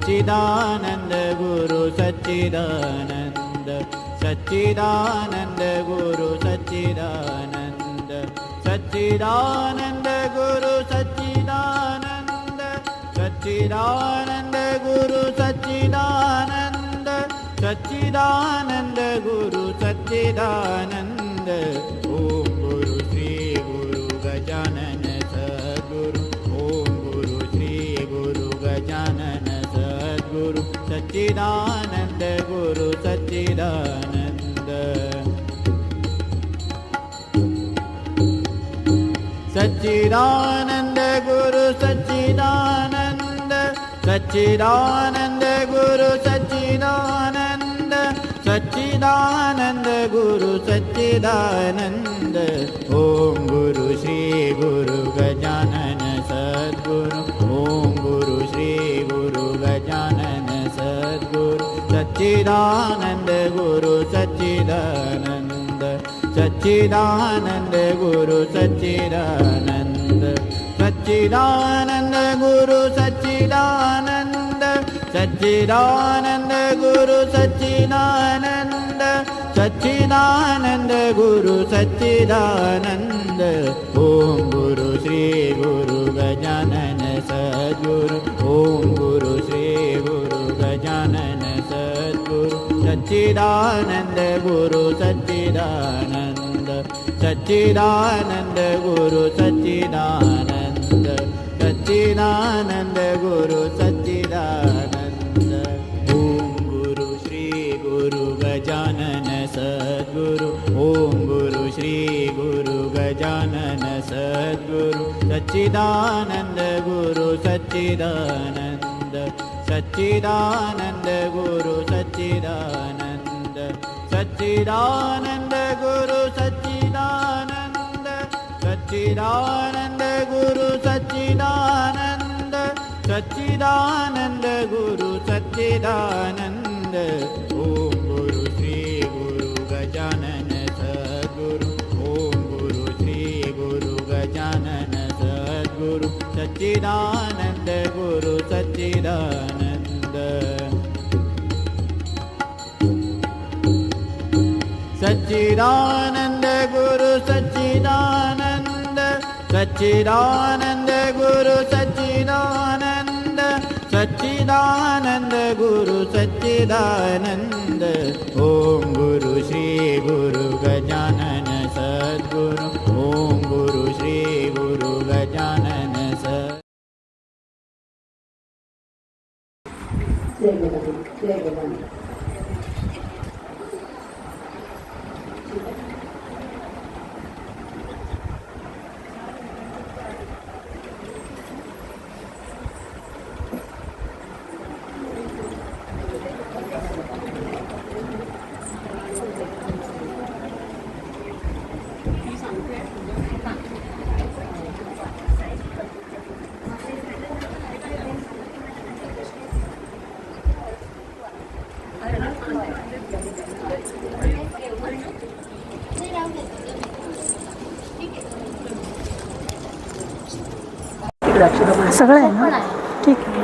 सच्चिदानंद गुरु सच्चिदानंद सच्चिदानंद गुरु सच्चिदानंद सच्चिदानंद गुरु सच्चिदानंद सच्चिदानंद गुरु सच्चिदानंद सच्चिदानंद गुरु सच्चिदानंद ओम गुरु श्री गुरु गजानन सद्गुरु ओम गुरु श्री गुरु गजानन सद्गुरु सच्चिदानंद गुरु सच्चिदानंद सच्चिदानंद गुरु सच्चिदानंद सच्चिदानंद गुरु सच्चिदानंद सच्चिदानंद गुरु सच्चिदानंद ओम गुरु श्री गुरु गजानन सद्गुरु ओम गुरु श्री गुरु गजानन सद्गुरु सच्चिदानंद गुरु सच्चिदानंद सच्चिदानंद गुरु सच्चिदानंद सच्चिदानंद गुरु सच्चिदानंद सच्चिदानंद गुरु सच्चिदानंद सच्चिदानंद गुरु सच्चिदानंद ओम गुरु श्री गुरु गजानन सद्गुरु ओम गुरु श्री गुरु गजानन सद्गुरु सच्चिदानंद गुरु सच्चिदानंद सच्चिदानंद गुरु सच्चिदानंद सच्चिदानंद गुरु सच्चिदानंद ओम गुरु श्री गुरु गजानन सद्गुरु ओम गुरु श्री गुरु गजानन सद्गुरु सच्चिदानंद गुरु सच्चिदानंद सच्चिदानंद गुरु सच्चिदानंद सच्चिदानंद गुरु सच्चिदानंद सच्चिदानंद गुरु सच्चिदानंद सच्चिदानंद गुरु सच्चिदानंद ओम गुरु श्री गुरु गजानन सद्गुरु ओम गुरु श्री गुरु गजानन सद्गुरु सच्चिदानंद गुरु सच्चिदानंद सच्चिदानंद गुरु सच्चिदानंद सच्चिदानंद गुरु सच्चिदानंद सच्चिदानंद गुरु सच्चिदानंद ओम गुरु श्री गुरु गजानन सद्गुरु ओम गुरु श्री गुरु गजानन सद्गुरु सगळं आहे ना ठीक आहे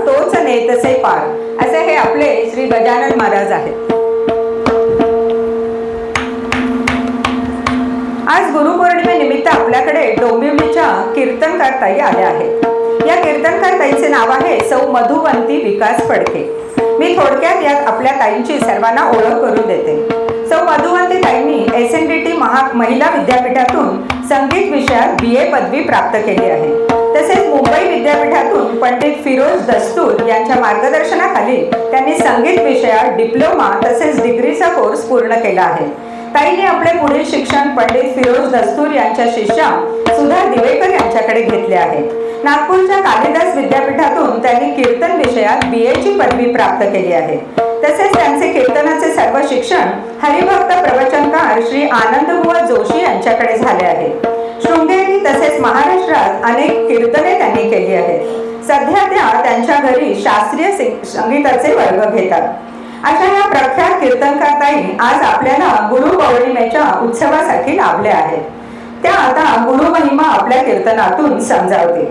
तोच नेतसे पार असे हे आपले श्री गजानन महाराज आहेत. आज गुरुपौर्णिमेनिमित्त आपल्याकडे डोंबिवलीच्या कीर्तनकार ताई आल्या आहेत. या कीर्तनकार ताईचे नाव आहे सौ मधुवंती विकास फडके. मी थोडक्यात यात आपल्या ताईंची सर्वांना ओळख करून देते. सौ मधुवंती ताईंनी SNDT महिला विद्यापीठातून संगीत विषयात BA पदवी प्राप्त केली आहे. तसेच मुंबई विद्यापीठातून पंडित फिरोज दस्तूर यांच्या मार्गदर्शनाखाली त्यांनी संगीत विषयात डिप्लोमा तसेच डिग्रीचा कोर्स पूर्ण केला आहे. ताईंनी आपले पुढील शिक्षण पंडित फिरोज दस्तूर यांच्या शिष्या सुधा दिवेकर यांच्याकडे घेतले आहे. नागपूरच्या कालिदास विद्यापीठातून त्यांनी कीर्तन विषयात BAची पदवी प्राप्त केली आहे. तसेच त्यांचे कीर्तनाचे सर्व शिक्षण हरिभक्त प्रवचनकार श्री आनंदबुवा जोशी यांच्याकडे झाले आहे. शृंगेरी तसेच महाराष्ट्रात अनेक कीर्तने त्यांनी केली आहेत. सध्या त्या त्यांच्या घरी शास्त्रीय संगीताचे वर्ग घेतात. अशा या प्रख्यात कीर्तनकार ताई आज आपल्याला गुरुपौर्णिमेच्या उत्सवासाठी लाभल्या आहेत. त्या आता गुरुमहिमा आपल्या कीर्तनातून समजावतील.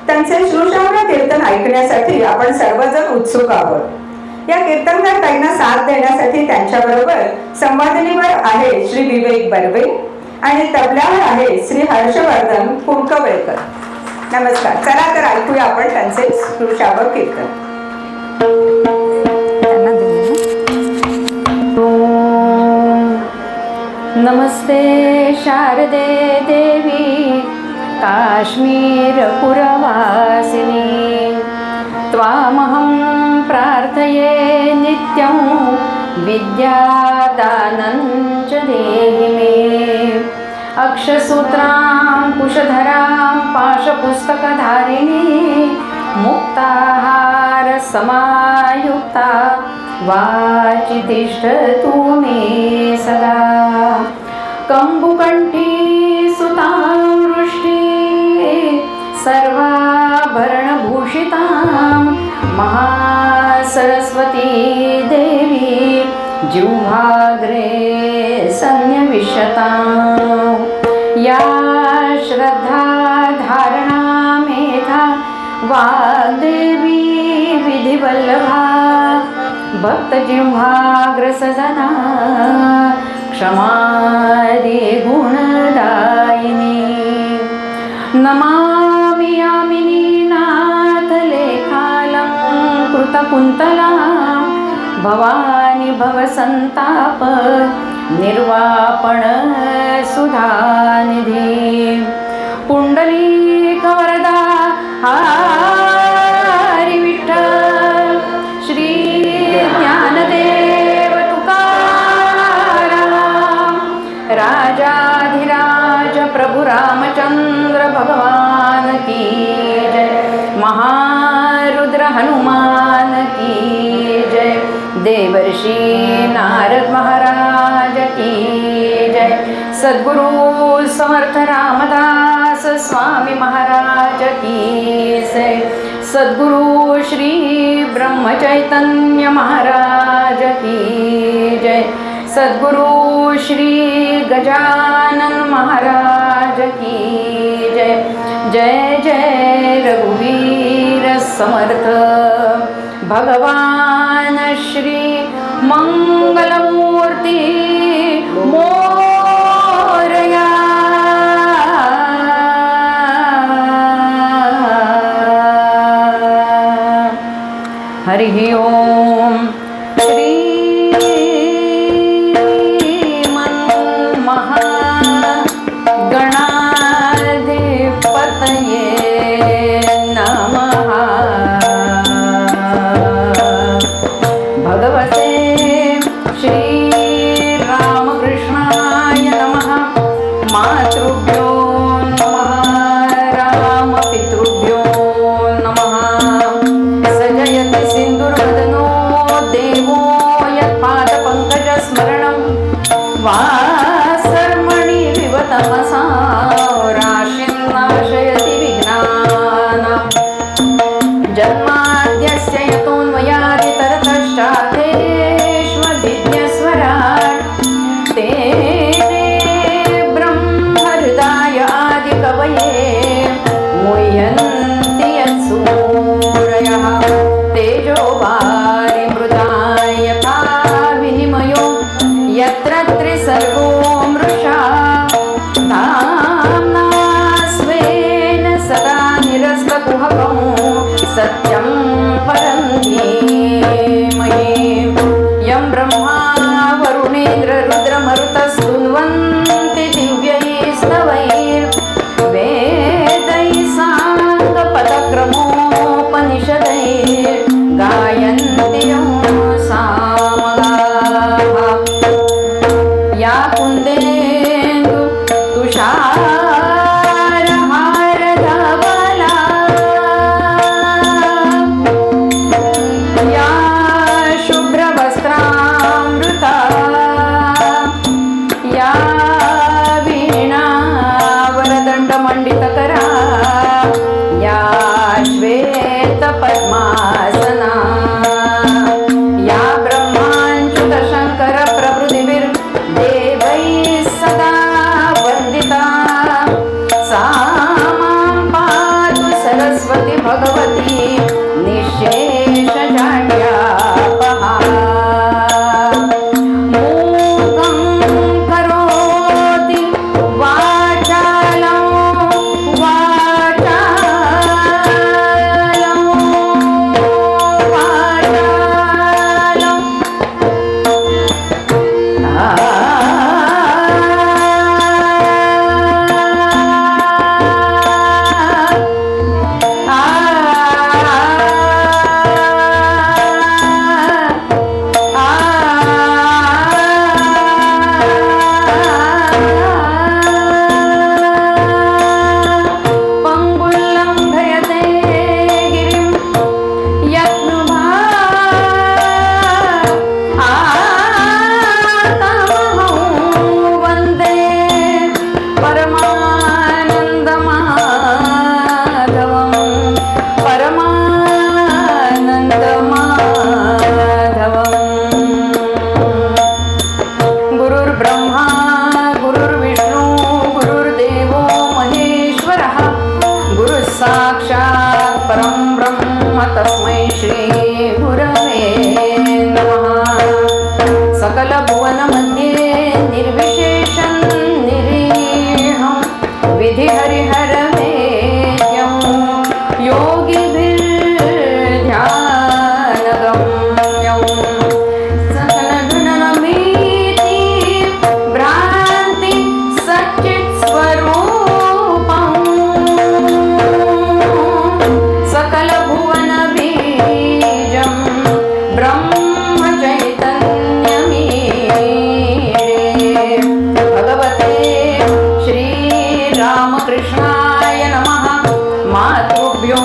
त्यांचे श्रुश्राव्य कीर्तन ऐकण्यासाठी आपण सर्वजण उत्सुक आहोत. या कीर्तनकार ताईंना साथ देण्यासाठी त्यांच्याबरोबर संवादिनीवर आहे श्री विवेक बर्वे आणि तबल्यावर आहे श्री हर्षवर्धन कुंकवळेकर. नमस्कार. चला तर ऐकूया आपण त्यांचे श्रुश्राव्य कीर्तन. नमस्ते शारदे देवी काश्मीर पुरवासिनी त्वामहं प्रार्थये नित्यं विद्यादानं च देहि मे. अक्षसूत्रां कुशधरां पाशपुस्तकधारिणी मुक्ताहार समायुक्ता वाचि तिष्ठतु मे सदा. कंबुकंठी सुतां वृष्टि सर्वाभरणभूषितां महासरस्वती देवी जिह्वाग्रे संन्यविष्यतां. या श्रद्धा धारणा मेधा वाग्देवी विधिवल्लभा भक्तजिह्वाग्रसदना क्षमादि गुणदायिनी. नमामि यामिनी नाथलेखालं कृतकुन्तलां भवानी भवसन्ताप निर्वापण सुधानिधि. पुण्डलीकवरदा हरि विठ्ठल श्री ज्ञानदेव तुकाराम राजाधिराज प्रभु रामचंद्र भगवान की जय. महारुद्र हनुमान की जय. देवर्षि नारद महाराज की जय. सद्गुरु समर्थ रामदास स्वामी महाराज की जय. सद्गुरु श्री ब्रह्म चैतन्य महाराज की जय. सद्गुरु श्री गजानन महाराज की जय. जय जय रघुवीर समर्थ भगवान श्री मंगलमूर्ती मोरया. हरि ओम. श्री महागणाधिपतये नमः. भगवते श्री रामकृष्णाय नमः. मातृभ्यो नमः रामपितृभ्यो नमः. सजयति सिन्दूरवदनो देवो यत्पादपङ्कजस्मरणं वासर्मणि विवतमसा राशिं नाशयति विघ्नानाम्. जन्माद्यस्य यतोऽन्वयादितरतश्चार्थेष्वभिज्ञस्वराट् तेने ब्रह्महृदाय आदिकवये मुह्यन्ति यत्सूरयः. तेजो वारिमृदाय यथा विनिमयो यत्र त्रिसर्गो मृषा धाम्ना स्वेन सदा निरस्तकुहकं सत्यं परं धीमहि. यं ब्रह्मा वरुणेन्द्र रुद्रमरुतस्तुन्वन्ति दिव्यैस्तवैर्वेदैः साङ्गपदक्रमोपनिषदैः गायन्ति यं सामगाः. या कुन्देन्दु तुषारहारधवला सरस्वती भगवती निशेष जाड्यापहा मूकं करोति वाचालं तस्मै श्री गुरवे नमः। सकल भुवन मध्ये निर्विशेषं निरीहं विधि हरिहर वेद्यं योगिभिर्ध्यानगम्यं सकल गुणनमीति भ्रान्ति सच्चित् स्वरूपं सकल भुवन बीजं ब्रह्म चैतन्यमीडे भगवते श्री रामकृष्णाय नमः। मातृभ्यो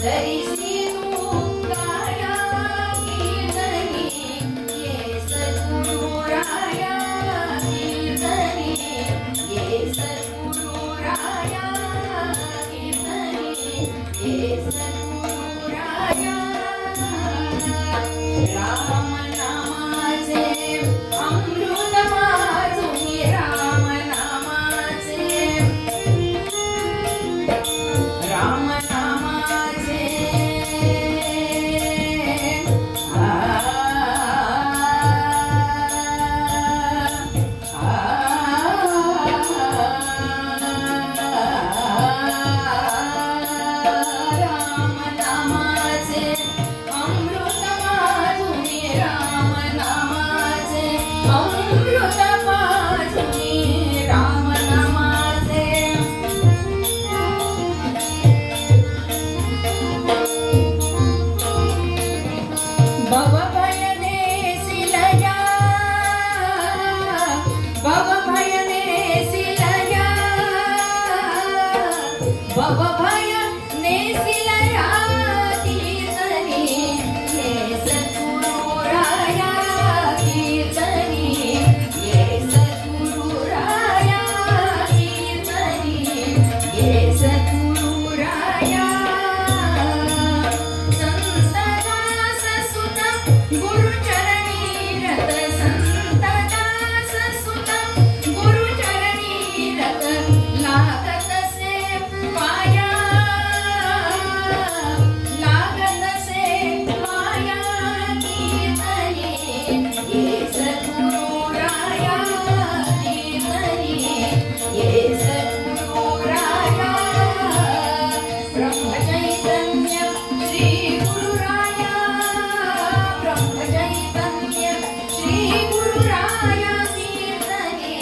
दरिसी तू काया कीर्तनी ये सद्गुरु राया कीर्तनी ये सद्गुरु राया कीर्तनी ये सद्गुरु राया राम नामाचे अमृत माझुनी राम नामाचे राम नामाचे राम नामाचे अमृत माझुनी राम नामाचे अमृत माझुनी राम नामाचे भव भय नेसिलया भव भय नेसिलया भव भय नेसिलया कीर्तनी ये सद्गुरु राया कीर्तनी ये सद्गुरु राया कीर्तनी ये सद्गुरु राया संतदास सुत गुरुचरणी रत संतदास सुत गुरुचरणी रत लागत से पाया लागत से पाया कीर्तनी ये सद्गुरु राया कीर्तनी ये सद्गुरु राया ब्रह्म चैतन्य श्री गुरु राया ब्रह्म चैतन्य श्री गुरु राया कीर्तनी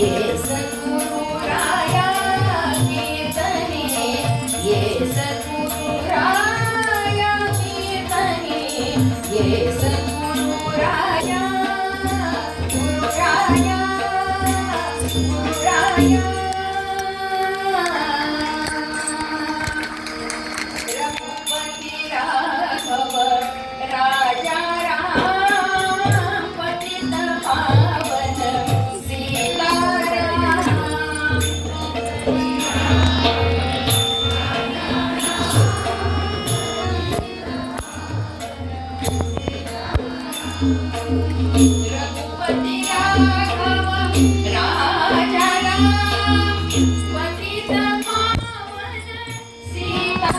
ये सद्गुरु राया कीर्तनी ये सद्गुरु राया कीर्तनी ये सद्गुरु राया गुरु राया गुरु राया रघुपति राघव राजा राम पतित पावन सीताराम रघुपति राघव राजा राम पतित पावन सीताराम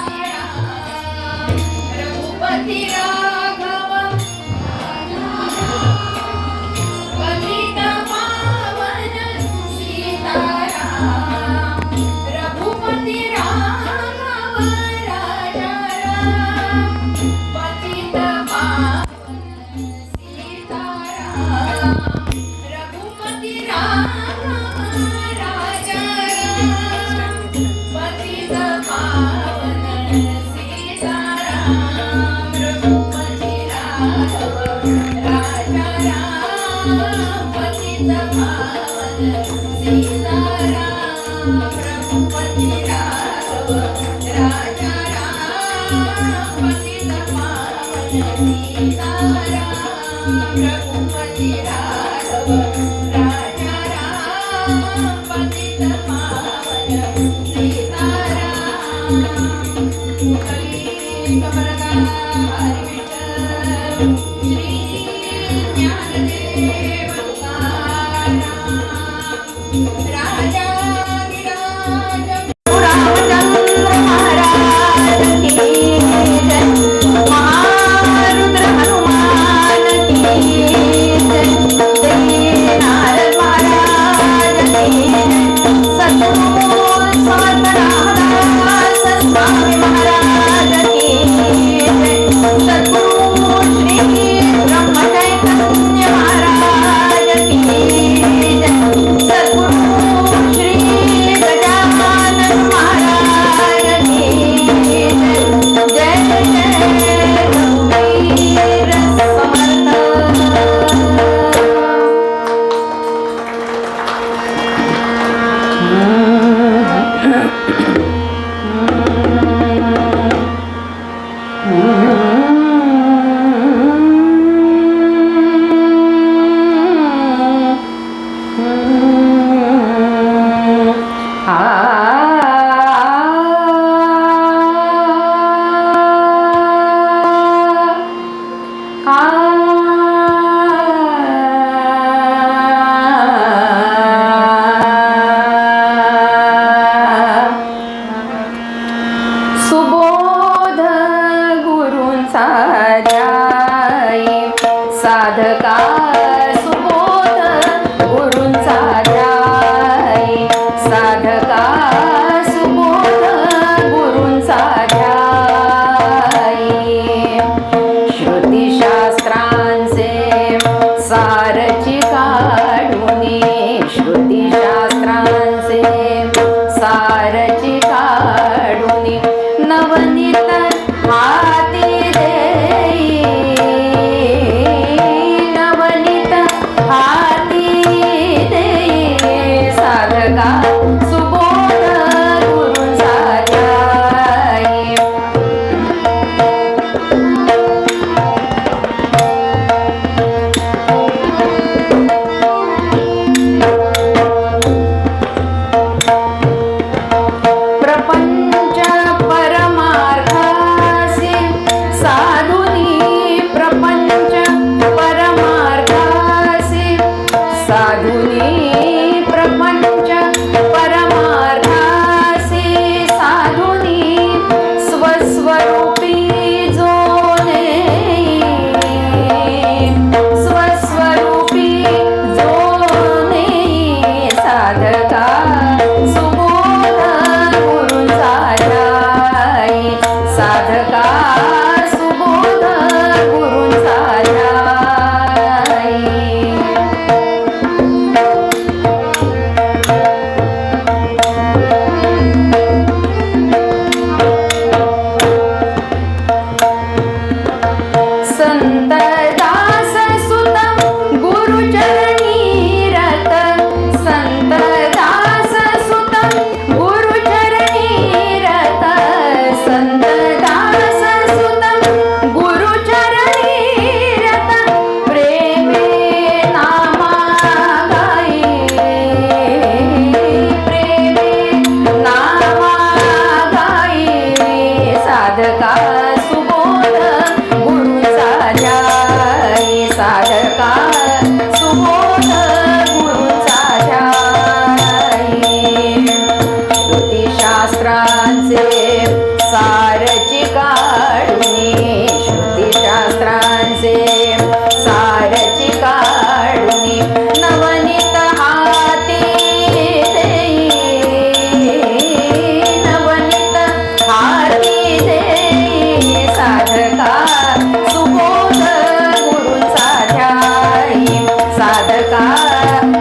रघुपति राघव पतित पावन सीताराम रघुपति राघव राजा राम पतित पावन सीताराम रघुपति राघव राजा राम पतित पावन सीताराम रघुपति राघव राजा राम पतित पावन सीताराम रघुपति राघव राजा राम पतित पावन सीताराम रघुपति राघव राजा राम पतित पावन सीताराम कमलदारी विठ्ठल श्री ज्ञानदेव तुकाराम राजा विराज रामचंद्र महाराज की जय महारुद्र हनुमान की जय नारद महाराज की जय सद्गुरु समर्थ रामदास स्वामी महाराज की जय सद्गुरु श्री ब्रह्म चैतन्य महाराज की साधका सुबोध गुरूंचा ध्याई साधका सुबोध गुरूंचा ध्याई श्रुतिशास्त्रांचे सारची काढुनी श्रुतिशास्त्रांचे सारची काढुनी नवनीत हाती देई नवनीत हाती देई साधका सुबोध गुरूंचा ध्याई प्रपंच परमार्थासी साधुनी प्रपंच परमार्थासी साधुनी प्रपंच परमार्थासी साधुनी स्वस्वरूपी जोने स्वस्वरूपी जोने साधका सुबोध गुरूंचा ध्याई साधका सुबोध गुरूंचा ध्याई संत दास सुत गुरुचरणी रत संत दास सुत गुरुचरणी रत संत दास सुत गुरुचरणी रत प्रेमे नामा गाई प्रेमे नामा गाई साधका सुबोध गुरूंचा ध्याई साधका सुबोध गुरूंचा ध्याई श्रुतिशास्त्रांचे सारची काढुनी श्रुतिशास्त्रांचे सारची काढुनी नवनीत हाती देई नवनीत हाती देई साधका सुबोध गुरूंचा ध्याई साधका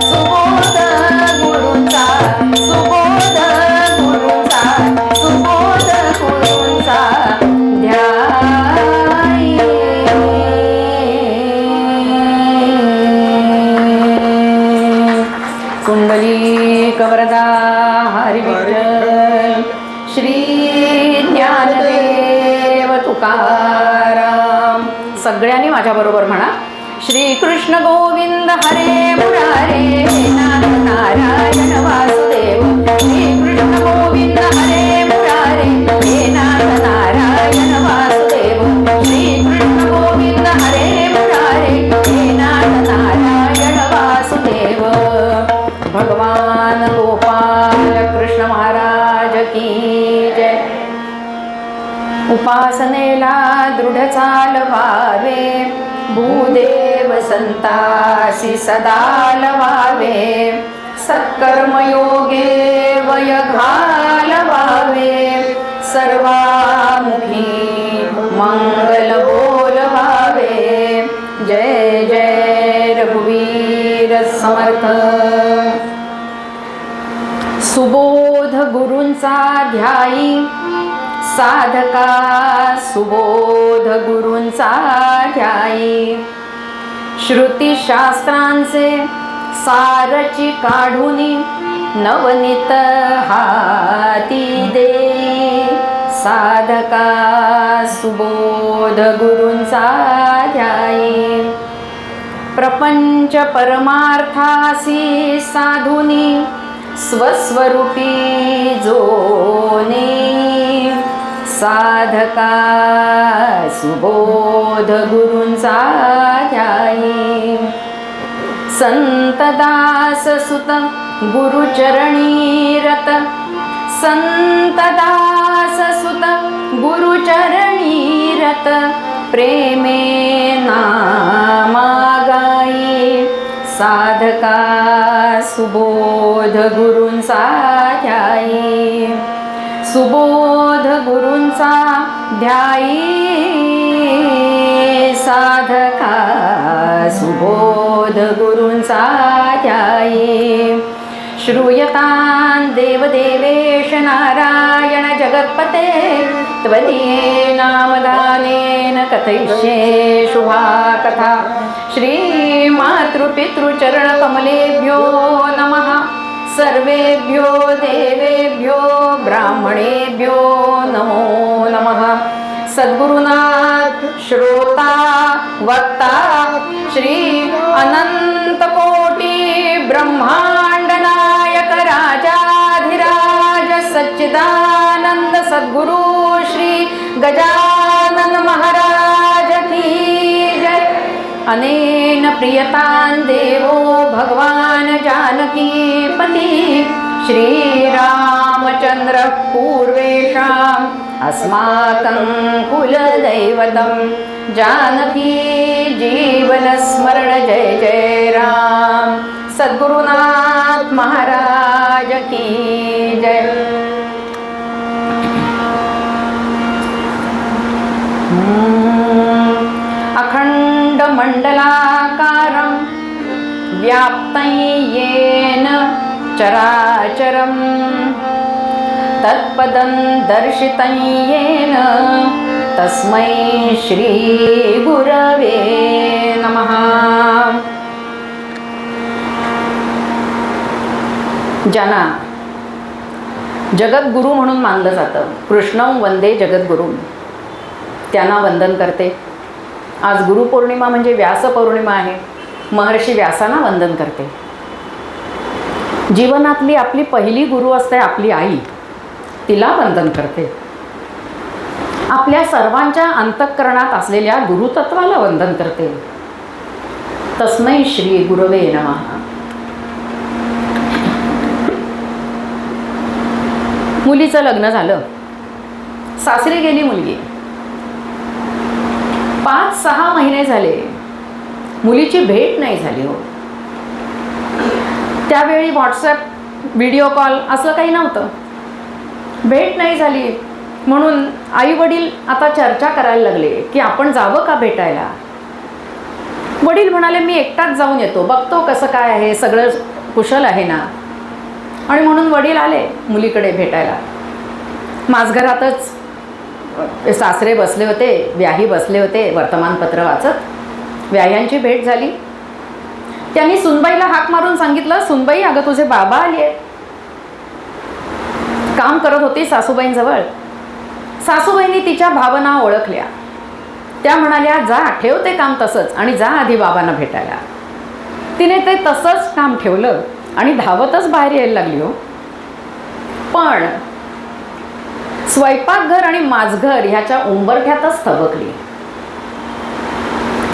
सुबोध गुरूंचा सुबोध गुरूंचा सुबोध गुरूंचा ध्याई कुंडलीक वरदा हरी विठ्ठल श्री ज्ञानदेव तुकाराम सगळ्यांनी माझ्याबरोबर म्हणा श्री कृष्ण गोविंद हरे मुरारे नाथ नारायण वासुदेव श्री कृष्ण गोविंद हरे मुरारे नाथ नारायण वासुदेव श्री कृष्ण गोविंद हरे मुरारे नाथ नारायण वासुदेव भगवान गोपाल कृष्ण महाराज की जय उपासनेला दृढ चालवावे भूदेव संतासी सदा लवावे सत्कर्मयोगे वय घालवावे सर्वामुखी मंगल बोलवावे जय जय रघुवीर समर्थ सुबोध गुरूंचा ध्याई साधका सुबोध गुरूंचा ध्याई श्रुतिशास्त्रांचे सारची काढुनी नवनीत हाती देई साधका सुबोध गुरूंचा ध्याई प्रपंच परमार्थासी साधुनी स्वस्वरूपी जोने साधका सुबोध गुरूंचा ध्याई संत दास सुत गुरुचरणी रत संत दास सुत गुरुचरणी रत प्रेमे नामा साधका सुबोध गुरूंचा ध्यायी, सुबोध गुरूंचा ध्यायी, साधका सुबोध गुरूंचा ध्यायी. श्रूयतां देवदेवेश नारायण जगत्पते, त्वदीये नामदानेन कथयिष्ये शुभा कथा. श्रीमातृपितृचरणकमलेभ्यो नमः. सर्वेभ्यो देवेभ्यो ब्राह्मणेभ्यो नमो नमः. सद्गुरुनाथ श्रोता वक्ता श्री अनंतकोटी ब्रह्मांड नायक राजाधिराज सच्चिदानंद सद्गुरु श्री गजानन महाराज की जय. अनेन प्रियतां देवो भगवान जानकीपति श्रीरामचंद्र पूर्वेषाम् अस्माकं कुलदैवतं जानकी जीवनस्मरण जय जय राम. सद्गुरुनाथ महाराज की जय. अखंड मंडलाकारं व्याप्तं येन चराचरं तत्पदं दर्शितं येन तस्मै श्री गुरवे नमः. ज्यांना जगद्गुरु म्हणून मानलं जातं, कृष्णं वंदे जगद्गुरुं, त्यांना वंदन करते. आज गुरुपौर्णिमा म्हणजे व्यास पौर्णिमा आहे. महर्षी व्यासांना वंदन करते. जीवनातली आपली पहिली गुरु असते आपली आई, तिला वंदन करते. आपल्या सर्वांच्या अंतःकरणात असलेल्या गुरुतत्वाला वंदन करते. तस्मै श्री गुरवे नमः. मुलीचं लग्न झालं, सासरी गेली मुलगी. 5-6 महिने झाले, मुलीची भेट नाही झाली हो. त्यावेळी व्हॉट्सॲप, व्हिडिओ कॉल असं काही नव्हतं. भेट नाही झाली म्हणून आई वडील आता चर्चा करायला लागले की आपण जावं का भेटायला. वडील म्हणाले मी एकटाच जाऊन येतो, बघतो कसं काय आहे, सगळं कुशल आहे ना. आणि म्हणून वडील आले मुलीकडे भेटायला. माझघरातच सासरे बसले होते, व्याही बसले होते, वर्तमानपत्र वाचत. व्याह्यांची भेट झाली. त्यांनी सुनबाईला हाक मारून सांगितलं, सुनबाई अगं तुझे बाबा आले आहेत. काम करत होती सासूबाईंजवळ. सासूबाईंनी तिच्या भावना ओळखल्या. त्या म्हणाल्या जा ठेव ते काम तसंच आणि जा आधी बाबांना भेटायला. तिने ते तसंच काम ठेवलं आणि धावतच बाहेर यायला लागली हो. पण स्वयंपाकघर आणि माझघर ह्याच्या उंबरठ्यातच थबकली.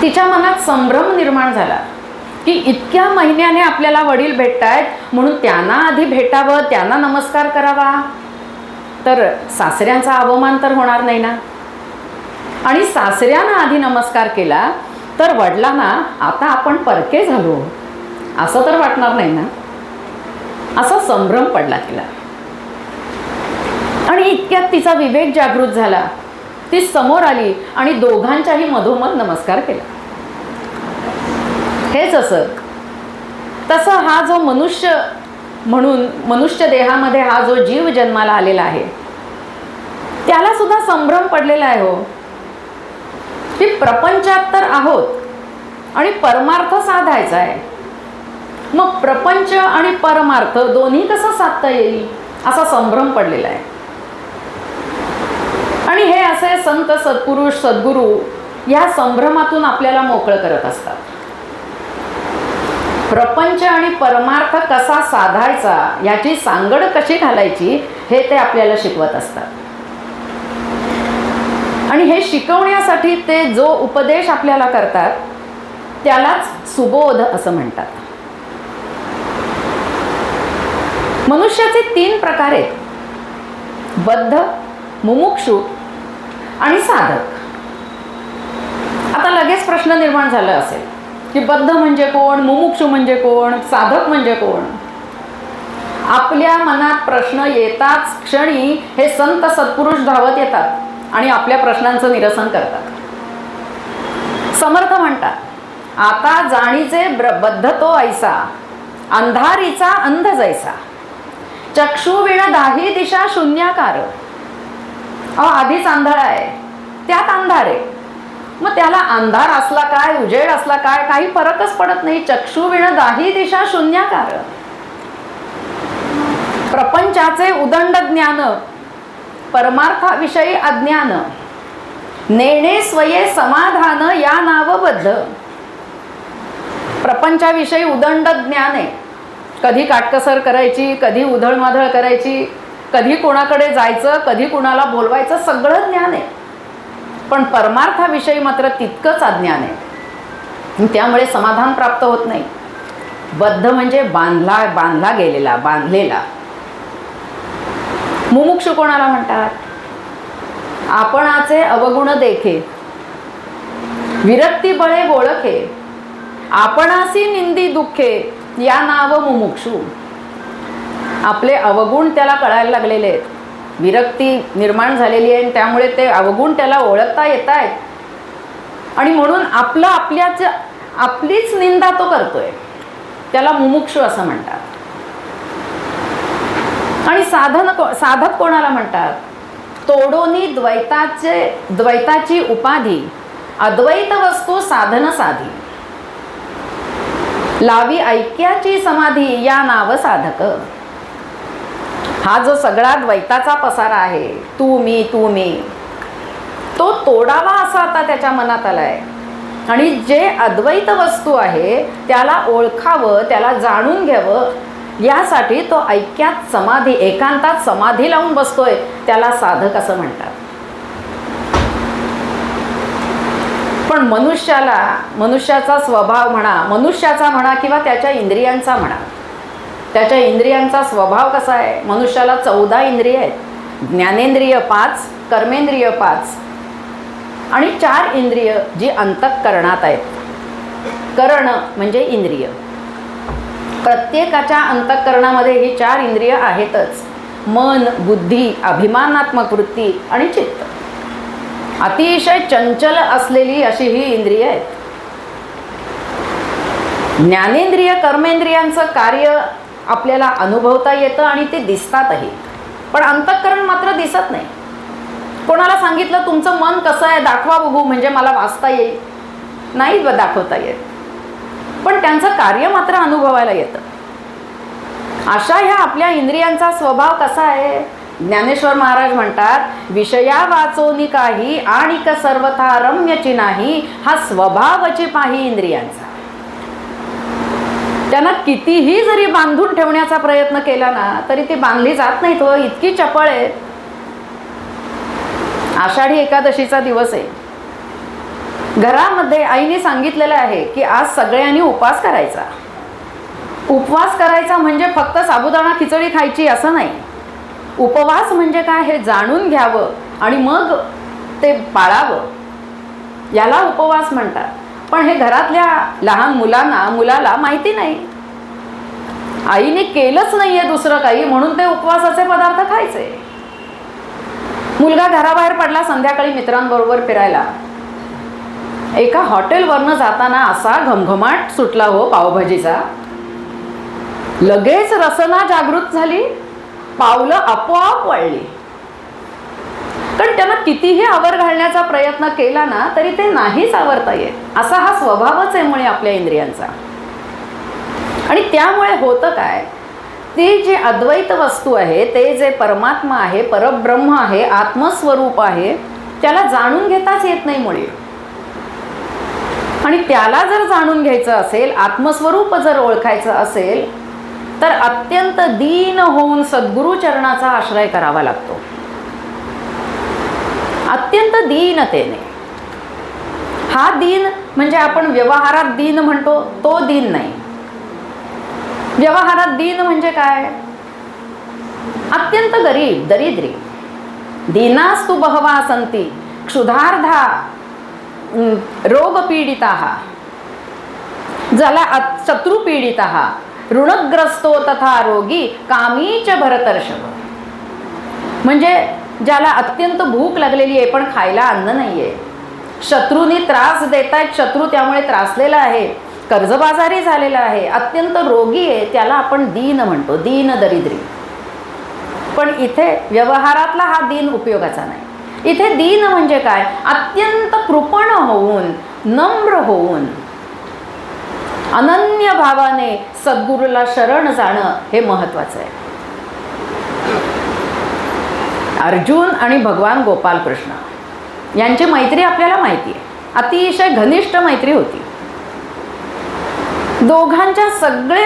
तिच्या मनात संभ्रम निर्माण झाला की इतक्या महिन्याने आपल्याला वडील भेटतायत म्हणून त्यांना आधी भेटावं, त्यांना नमस्कार करावा, तर सासऱ्यांचा अवमान तर होणार नाही ना. आणि सासऱ्यांना आधी नमस्कार केला तर वडिलांना आता आपण परके झालो असं तर वाटणार नाही ना. असा संभ्रम पडला तिला. आणि इतक्यात तिचा विवेक जागृत झाला. ती समोर आली आणि दोघांच्याही मधोमध नमस्कार केला. हेच असं तसं हा जो मनुष्य म्हणून मनुष्य देहामध्ये हा जो जीव जन्माला आलेला आहे त्याला सुद्धा संभ्रम पडलेला आहे हो की प्रपंचात तर आहोत आणि परमार्थ साधायचा आहे. मग प्रपंच आणि परमार्थ दोन्ही कसं साधता येईल असा संभ्रम पडलेला आहे. आणि हे असे संत सत्पुरुष सद्गुरू या संभ्रमातून आपल्याला मोकळं करत असतात. प्रपंच आणि परमार्थ कसा साधायचा याची सांगड कशी घालायची हे ते आपल्याला शिकवत असतात. आणि हे शिकवण्यासाठी ते जो उपदेश आपल्याला करतात त्यालाच सुबोध असं म्हणतात. मनुष्याचे 3 प्रकार आहेत, बद्ध, मुमुक्षु आणि साधक. आता लगेच प्रश्न निर्माण झाला असेल की बद्ध म्हणजे कोण, मुमुक्षु म्हणजे कोण, साधक म्हणजे कोण. आपल्या मनात प्रश्न येताच क्षणी हे संत सत्पुरुष धावत येतात आणि आपल्या प्रश्नांचं निरसन करतात. समर्थ म्हणतात, आता जाणीचे बद्ध तो ऐसा, अंधारीचा अंध जैसा, चक्षुविण दाही दिशा शून्याकार. आधीच अंधार आहे, त्यात अंधार आहे, मग त्याला अंधार असला काय, उजेड असला काय, काही फरकच पडत नाही. चक्षुविण दाही दिशा शून्याकार. प्रपंचाचे उदंड ज्ञान, परमार्थाविषयी अज्ञान, नेणे स्वये समाधान या नावबद्ध. प्रपंचाविषयी उदंड ज्ञान आहे, कधी काटकसर करायची, कधी उधळमाधळ करायची, कधी कोणाकडे जायचं, कधी कुणाला बोलवायचं, सगळं ज्ञान आहे. पण परमार्थाविषयी मात्र तितकंच अज्ञान आहे, त्यामुळे समाधान प्राप्त होत नाही. बद्ध म्हणजे बांधला गेलेला, बांधलेला. मुमुक्षु कोणाला म्हणतात? आपणाचे अवगुण देखे, विरक्ती बळे ओळखे, आपणासी निंदी दुःखे या नाव मुमुक्षु. आपले अवगुण त्याला कळायला लागलेले आहेत, विरक्ती निर्माण झालेली आहे, त्यामुळे ते अवगुण त्याला ओळखता येत आहेत आणि म्हणून आपलीच निंदा तो करतोय. त्याला मुमुक्षु असं म्हणतात. आणि साधक कोणाला म्हणतात? तोडोनी द्वैताची उपाधी, अद्वैत वस्तू साधन साधी, लावी ऐक्याची समाधी या नाव साधक. हा जो सगळा द्वैताचा पसारा आहे, तू मी, तो तोडावा असा आता त्याच्या मनात आलाय. आणि जे अद्वैत वस्तू आहे त्याला ओळखावं, त्याला जाणून घ्यावं, यासाठी तो ऐक्यात समाधी, एकांतात समाधी लावून बसतोय, त्याला साधक असं म्हणतात. पण मनुष्याचा स्वभाव म्हणा, मनुष्याचा म्हणा किंवा त्याच्या इंद्रियांचा म्हणा, त्याच्या इंद्रियांचा स्वभाव कसा आहे? मनुष्याला 14 इंद्रिय आहेत, ज्ञानेंद्रिय 5, कर्मेंद्रिय 5 आणि 4 इंद्रिय जी अंतःकरणात आहेत. करण म्हणजे इंद्रिय. प्रत्येकाच्या अंतःकरणामध्ये ही 4 इंद्रिय आहेतच. मन, बुद्धी, अभिमानात्मक वृत्ती आणि चित्त. अतिशय चंचल असलेली अशी ही इंद्रिय आहेत. ज्ञानेंद्रिय, कर्मेंद्रियांचं कार्य आपल्याला अनुभवता येतं आणि ते दिसतातही, पण अंतःकरण मात्र दिसत नाही. कोणाला सांगितलं तुमचं मन कसं आहे दाखवा बघू, म्हणजे मला वाचता येईल, नाही दाखवता येत, पण त्यांचं कार्य मात्र अनुभवायला येतं. अशा ह्या आपल्या इंद्रियांचा स्वभाव कसा आहे? ज्ञानेश्वर महाराज म्हणतात, विषया वाचोनी काही आणिक सर्वथा रम्यची नाही, हा स्वभावची पाही इंद्रियांचा. त्यांना कितीही जरी बांधून ठेवण्याचा प्रयत्न केला ना तरी ती बांधली जात नाही, तो इतकी चपळ आहे. आषाढी एकादशीचा दिवस आहे. घरामध्ये आईने सांगितलेलं आहे की आज सगळ्यांनी उपवास करायचा. उपवास करायचा म्हणजे फक्त साबुदाणा खिचडी खायची असं नाही. उपवास म्हणजे काय हे जाणून घ्यावं आणि मग ते पाळावं, याला उपवास म्हणतात. पण हे घरातल्या लहान मुलाला माहिती नाही. आईने केलंच नाहीये दुसरं काही, म्हणून ते उपवासाचे पदार्थ खायचे. मुलगा घराबाहेर पडला संध्याकाळी मित्रांबरोबर फिरायला. एका हॉटेलवरनं जाताना असा घमघमाट सुटला हो पावभाजीचा, लगेच रसना जागृत झाली, पावलं आपोआप वळली. कारण त्यांना कितीही आवर घालण्याचा प्रयत्न केला ना तरी ते नाहीच आवरता येत. असा हा स्वभावच आहे मुळे आपल्या इंद्रियांचा. आणि त्यामुळे होतं काय, ती जी अद्वैत वस्तू आहे, ते जे परमात्मा आहे, परब्रह्म आहे, आत्मस्वरूप आहे, त्याला जाणून घेताच येत नाही मुळे. आणि त्याला जर जाणून घ्यायचं असेल, आत्मस्वरूप जर ओळखायचं असेल, तर अत्यंत दीन होऊन सद्गुरु चरणाचा आश्रय करावा लागतो. अत्यंत दीनतेने. हा दीन म्हणजे आपण व्यवहारात दीन म्हणतो तो दीन नाही. व्यवहारात दीन म्हणजे काय? अत्यंत गरीब, दरिद्री. दीनास्तु बहवा संती क्षुधार्धा रोगपीडिताः. ज्याला शत्रुपीडित ऋणग्रस्तो तथा रोगी कामीच भरतर्षभ. म्हणजे ज्याला अत्यंत भूक लागलेली आहे पण खायला अन्न नाही आहे, शत्रूंनी त्रास देत आहेत, शत्रू त्यामुळे त्रासलेला आहे, कर्जबाजारी झालेला आहे, अत्यंत रोगी आहे, त्याला आपण दीन म्हणतो, दीन दरिद्री. पण इथे व्यवहारातला हा दीन उपयोगाचा नाही. इथे दीन म्हणजे काय, अत्यंत कृपण होऊन, नम्र होऊन, अनन्य भावाने सद्गुरूला शरण जाणं हे महत्त्वाचं आहे. अर्जुन आणि भगवान गोपाल कृष्ण यांची मैत्री आपल्याला माहिती आहे, अतिशय घनिष्ठ मैत्री होती. दोघांच्या सगळे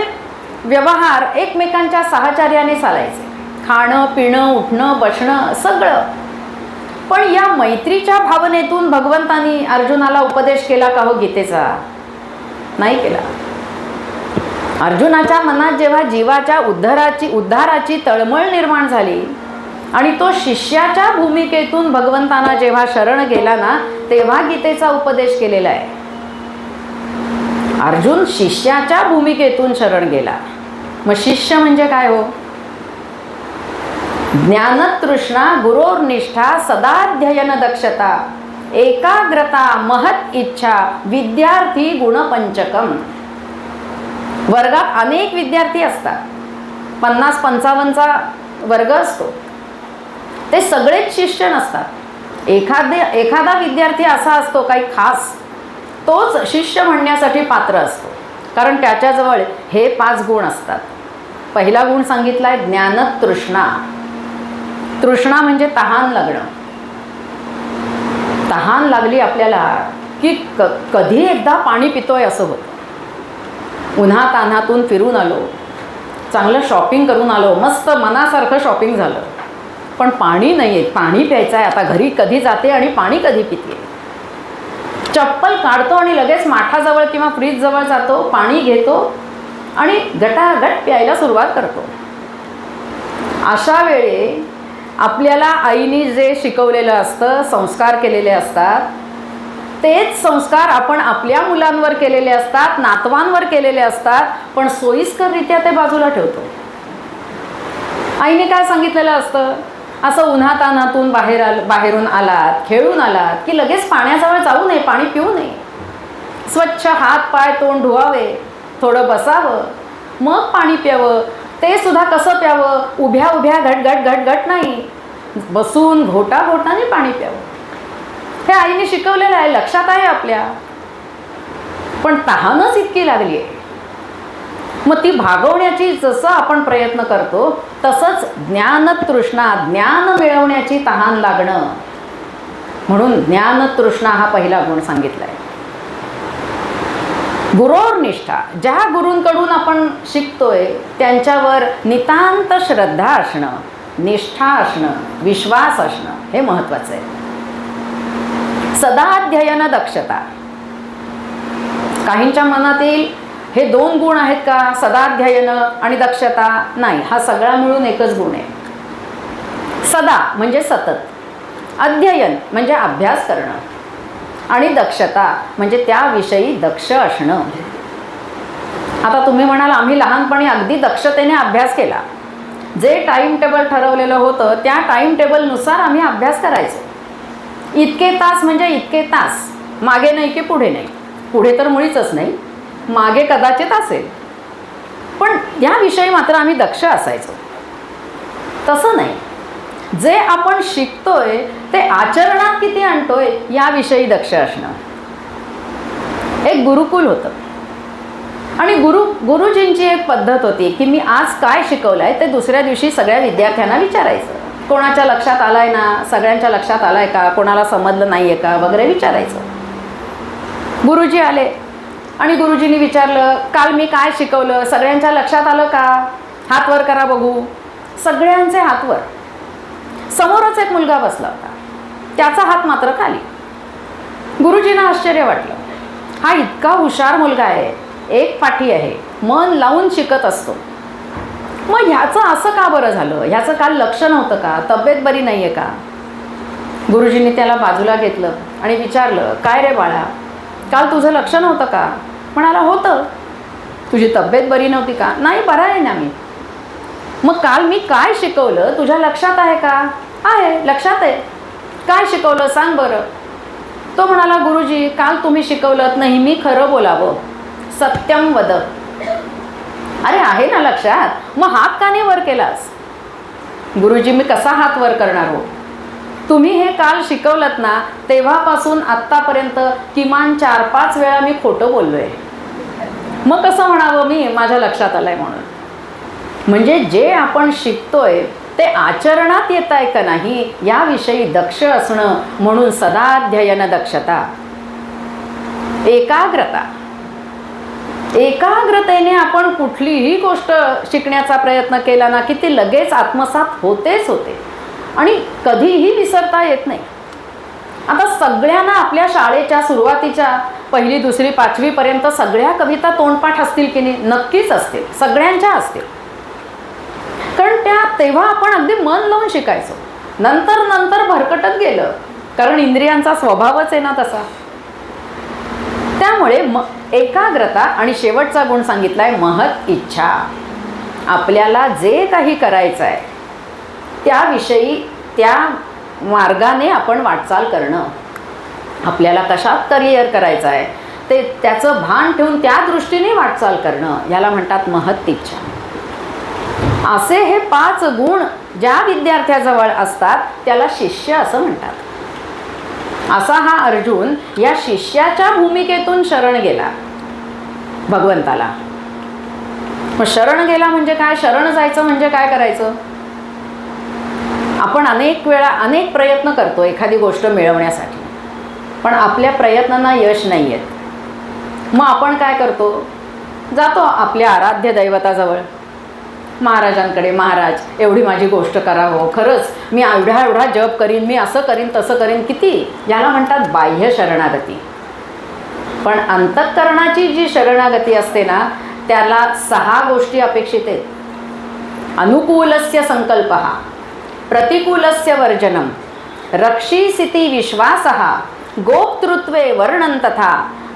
व्यवहार एकमेकांच्या साहचर्याने चालायचे, खाणं पिणं उठणं बसणं सगळं. पण या मैत्रीच्या भावनेतून भगवंतांनी अर्जुनाला उपदेश केला का हो गीतेचा? नाही केला. अर्जुनाच्या मनात जेव्हा जीवाच्या उद्धाराची तळमळ निर्माण झाली आणि तो शिष्याच्या भूमिकेतून भगवंतांना जेव्हा शरण गेला ना, तेव्हा गीतेचा उपदेश केलेला आहे. अर्जुन शिष्याच्या भूमिकेतून शरण गेला. मग शिष्य म्हणजे काय हो? ज्ञानतृष्णा गुरोर्निष्ठा सदाध्ययन दक्षता एकाग्रता महत इच्छा विद्यार्थी गुणपंचकम. वर्गात अनेक विद्यार्थी असतात, 50-55चा वर्ग असतो, ते सगळेच शिष्य नसतात. एखादा विद्यार्थी असा असतो काही खास, तोच शिष्य म्हणण्यासाठी पात्र असतो, कारण त्याच्याजवळ हे 5 गुण असतात. पहिला गुण सांगितला आहे ज्ञानतृष्णा. तृष्णा म्हणजे तहान लागणं. तहान लागली आपल्याला की कधी एकदा पाणी पितोय असं होतं. उन्हातान्हातून फिरून आलो, चांगलं शॉपिंग करून आलो, मस्त मनासारखं शॉपिंग झालं, पण पाणी नाही आहे, पाणी प्यायचं आहे. आता घरी कधी जाते आणि पाणी कधी पिते. चप्पल काढतो आणि लगेच माठाजवळ किंवा फ्रीजजवळ जातो, पाणी घेतो आणि गटागट प्यायला सुरुवात करतो. अशा वेळी आपल्याला आईने जे शिकवलेलं असतं, संस्कार केलेले असतात, तेच संस्कार आपण आपल्या मुलांवर केलेले असतात, नातवांवर केलेले असतात, पण सोयीस्कररित्या ते बाजूला ठेवतो. आईने काय सांगितलेलं असतं, असं उन्हातान्हातून बाहेरून आलात, खेळून आलात की लगेच पाण्याजवळ जाऊ नये, पाणी पिऊ नये, स्वच्छ हात पाय तोंड धुवावे, थोडं बसावं, मग पाणी प्यावं. ते सुद्धा कसं प्यावं, उभ्या उभ्या घटघट घटघट नाही, बसून घोटाघोटाने पाणी प्यावं. हे आईने शिकवलेलं आहे, लक्षात आहे आपल्या. पण तहानच इतकी लागली आहे, मग ती भागवण्याची जसं आपण प्रयत्न करतो तसंच ज्ञानतृष्णा, ज्ञान मिळवण्याची तहान लागणं. म्हणून ज्ञानतृष्णा हा पहिला गुण सांगितला आहे. गुरोर्निष्ठा, ज्या गुरूंकडून आपण शिकतोय त्यांच्यावर नितांत श्रद्धा असणं, निष्ठा असणं, विश्वास असणं हे महत्त्वाचं आहे. सदाध्ययन दक्षता. काहींच्या मनातील हे 2 गुण आहेत का, सदाध्ययन आणि दक्षता? नाही, हा सगळा मिळून एकच गुण आहे. सदा म्हणजे सतत, अध्ययन म्हणजे अभ्यास करणं, आणि दक्षता म्हणजे त्याविषयी दक्ष असणं. आता तुम्ही म्हणाल आम्ही लहानपणी अगदी दक्षतेने अभ्यास केला, जे टाईम टेबल ठरवलेलं होतं त्या टाईम टेबलनुसार आम्ही अभ्यास करायचो. इतके तास म्हणजे इतके तास, मागे नाही की पुढे नाही, पुढे तर मुळीच नाही, मागे कदाचित असेल, पण याविषयी मात्र आम्ही दक्ष असायचो. तसं नाही, जे आपण शिकतोय ते आचरणात किती आणतोय याविषयी दक्ष असणं. एक गुरुकुल होतं आणि गुरुजींची एक पद्धत होती की मी आज काय शिकवलं आहे ते दुसऱ्या दिवशी सगळ्या विद्यार्थ्यांना विचारायचं. कोणाच्या लक्षात आलं आहे ना, सगळ्यांच्या लक्षात आलं आहे का, कोणाला समजलं नाही आहे का वगैरे विचारायचं. गुरुजी आले आणि गुरुजींनी विचारलं काल मी काय शिकवलं, सगळ्यांच्या लक्षात आलं का, हात वर करा बघू. सगळ्यांचे हात वर. समोरच एक मुलगा बसला होता, त्याचा हात मात्र खाली. गुरुजींना आश्चर्य वाटलं, हा इतका हुशार मुलगा आहे, एक पाठी आहे, मन लावून शिकत असतो, मग ह्याचं असं का बरं झालं, ह्याचं काल लक्ष नव्हतं का, तब्येत बरी नाही आहे का. गुरुजींनी त्याला बाजूला घेतलं आणि विचारलं काय रे बाळा, काल तुझं लक्ष नव्हतं का. म्हणाला होतं, तुझी तब्येत बरी नव्हती का? नाही, बरा आहे ना मी. मग काल मी काय शिकवलं तुझ्या लक्षात आहे का? आहे, लक्षात आहे. काय शिकवलं सांग बरं. तो म्हणाला, गुरुजी काल तुम्ही शिकवलं नेहमी खरं बोलावं, सत्यम वद. अरे आहे ना लक्षात, मग हात का नाही वर केलास? गुरुजी मी कसा हात वर करणार हो? तुम्ही हे काल शिकवलत ना, तेव्हापासून आत्तापर्यंत किमान 4-5 वेळा मी खोटं बोललोय. मग कसं म्हणावं मी माझ्या लक्षात आलंय म्हणून? म्हणजे जे आपण शिकतोय ते आचरणात येत आहे का नाही याविषयी दक्ष असणं, म्हणून सदाध्ययन दक्षता. एकाग्रता. एकाग्रतेने आपण कुठलीही गोष्ट शिकण्याचा प्रयत्न केला ना की ती लगेच आत्मसात होतेच होते आणि कधीही विसरता येत नाही. आता सगळ्यांना आपल्या शाळेच्या सुरुवातीच्या 1ली, 2री, 5वी पर्यंत सगळ्या कविता तोंडपाठ असतील की नाही? नक्कीच असतील, सगळ्यांच्या असतील. कारण तेव्हा आपण अगदी मन लावून शिकायचो. नंतर भरकटत गेलं, कारण इंद्रियांचा स्वभावच आहे ना तसा. त्यामुळे एकाग्रता. आणि शेवटचा गुण सांगितलाय महत इच्छा. आपल्याला जे काही करायचं आहे त्याविषयी त्या मार्गाने आपण वाटचाल करणं. आपल्याला कशात करिअर करायचं आहे ते त्याचं भान ठेवून त्या दृष्टीने वाटचाल करणं, याला म्हणतात महत इच्छा. असे हे 5 गुण ज्या विद्यार्थ्याजवळ असतात त्याला शिष्य असं म्हणतात. असा हा अर्जुन या शिष्याच्या भूमिकेतून शरण गेला भगवंताला. मग शरण गेला म्हणजे काय? शरण जायचं म्हणजे काय करायचं? आपण अनेक वेळा अनेक प्रयत्न करतो एखादी गोष्ट मिळवण्यासाठी, पण आपल्या प्रयत्नांना यश नाही येत. मग आपण काय करतो? जातो आपल्या आराध्य दैवताजवळ, महाराजांकडे. महाराज एवढी माझी गोष्ट करा हो, खरंच मी एवढा जप करीन, मी असं करीन तसं करीन. किती? याला म्हणतात बाह्य शरणागती. पण अंतःकरणाची जी शरणागती असते ना त्याला 6 गोष्टी अपेक्षित आहेत. अनुकूलस्य संकल्पः, प्रतिकूलस्य वर्जनम, रक्षीसिति विश्वासः, गोप्तृत्वे वर्णन तथा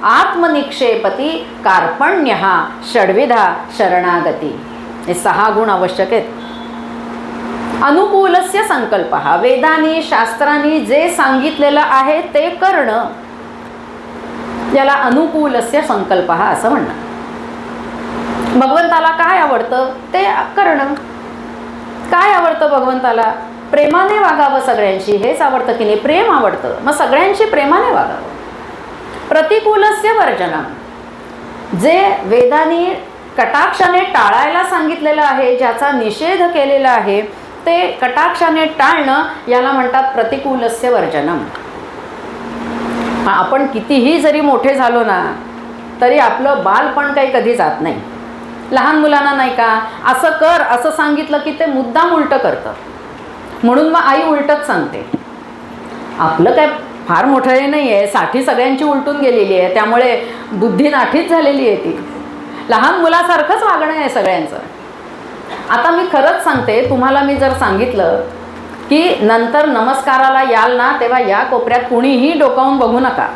आत्मनिक्षेपती कार्पण्यः, षड्विधा शरणागती. हे 6 गुण आवश्यक आहेत. अनुकूलस्य संकल्पः, वेदांनी शास्त्रांनी जे सांगितलेलं आहे ते करणं, याला अनुकूलस्य संकल्पः असं म्हणणं. भगवंताला काय आवडतं ते करणं. काय आवडतं भगवंताला? प्रेमाने वागावं सगळ्यांशी, हेच आवडतं की नाही? प्रेम आवडतं, मग सगळ्यांशी प्रेमाने वागावं. प्रतिकूलस्य वर्जनम, जे वेदांनी कटाक्षाने टाळायला सांगितलेलं आहे, ज्याचा निषेध केलेला आहे ते कटाक्षाने टाळणं, याला म्हणतात प्रतिकूलस्य वर्जनम. आपण कितीही जरी मोठे झालो ना तरी आपलं बालपण काही कधी जात नाही. लहान मुलांना नाही का असं कर असं सांगितलं की ते मुद्दाम उलटं करतं, म्हणून मग आई उलटच सांगते. आपलं काय फार मोठं हे नाही आहे, साठी सगळ्यांची उलटून गेलेली आहे, त्यामुळे बुद्धी नाठीच झालेली आहे. ती लहान मुलासारखंच वागणं आहे सगळ्यांचं. आता मी खरंच सांगते तुम्हाला, मी जर सांगितलं की नंतर नमस्काराला याल ना तेव्हा या कोपऱ्यात कुणीही डोकावून बघू नका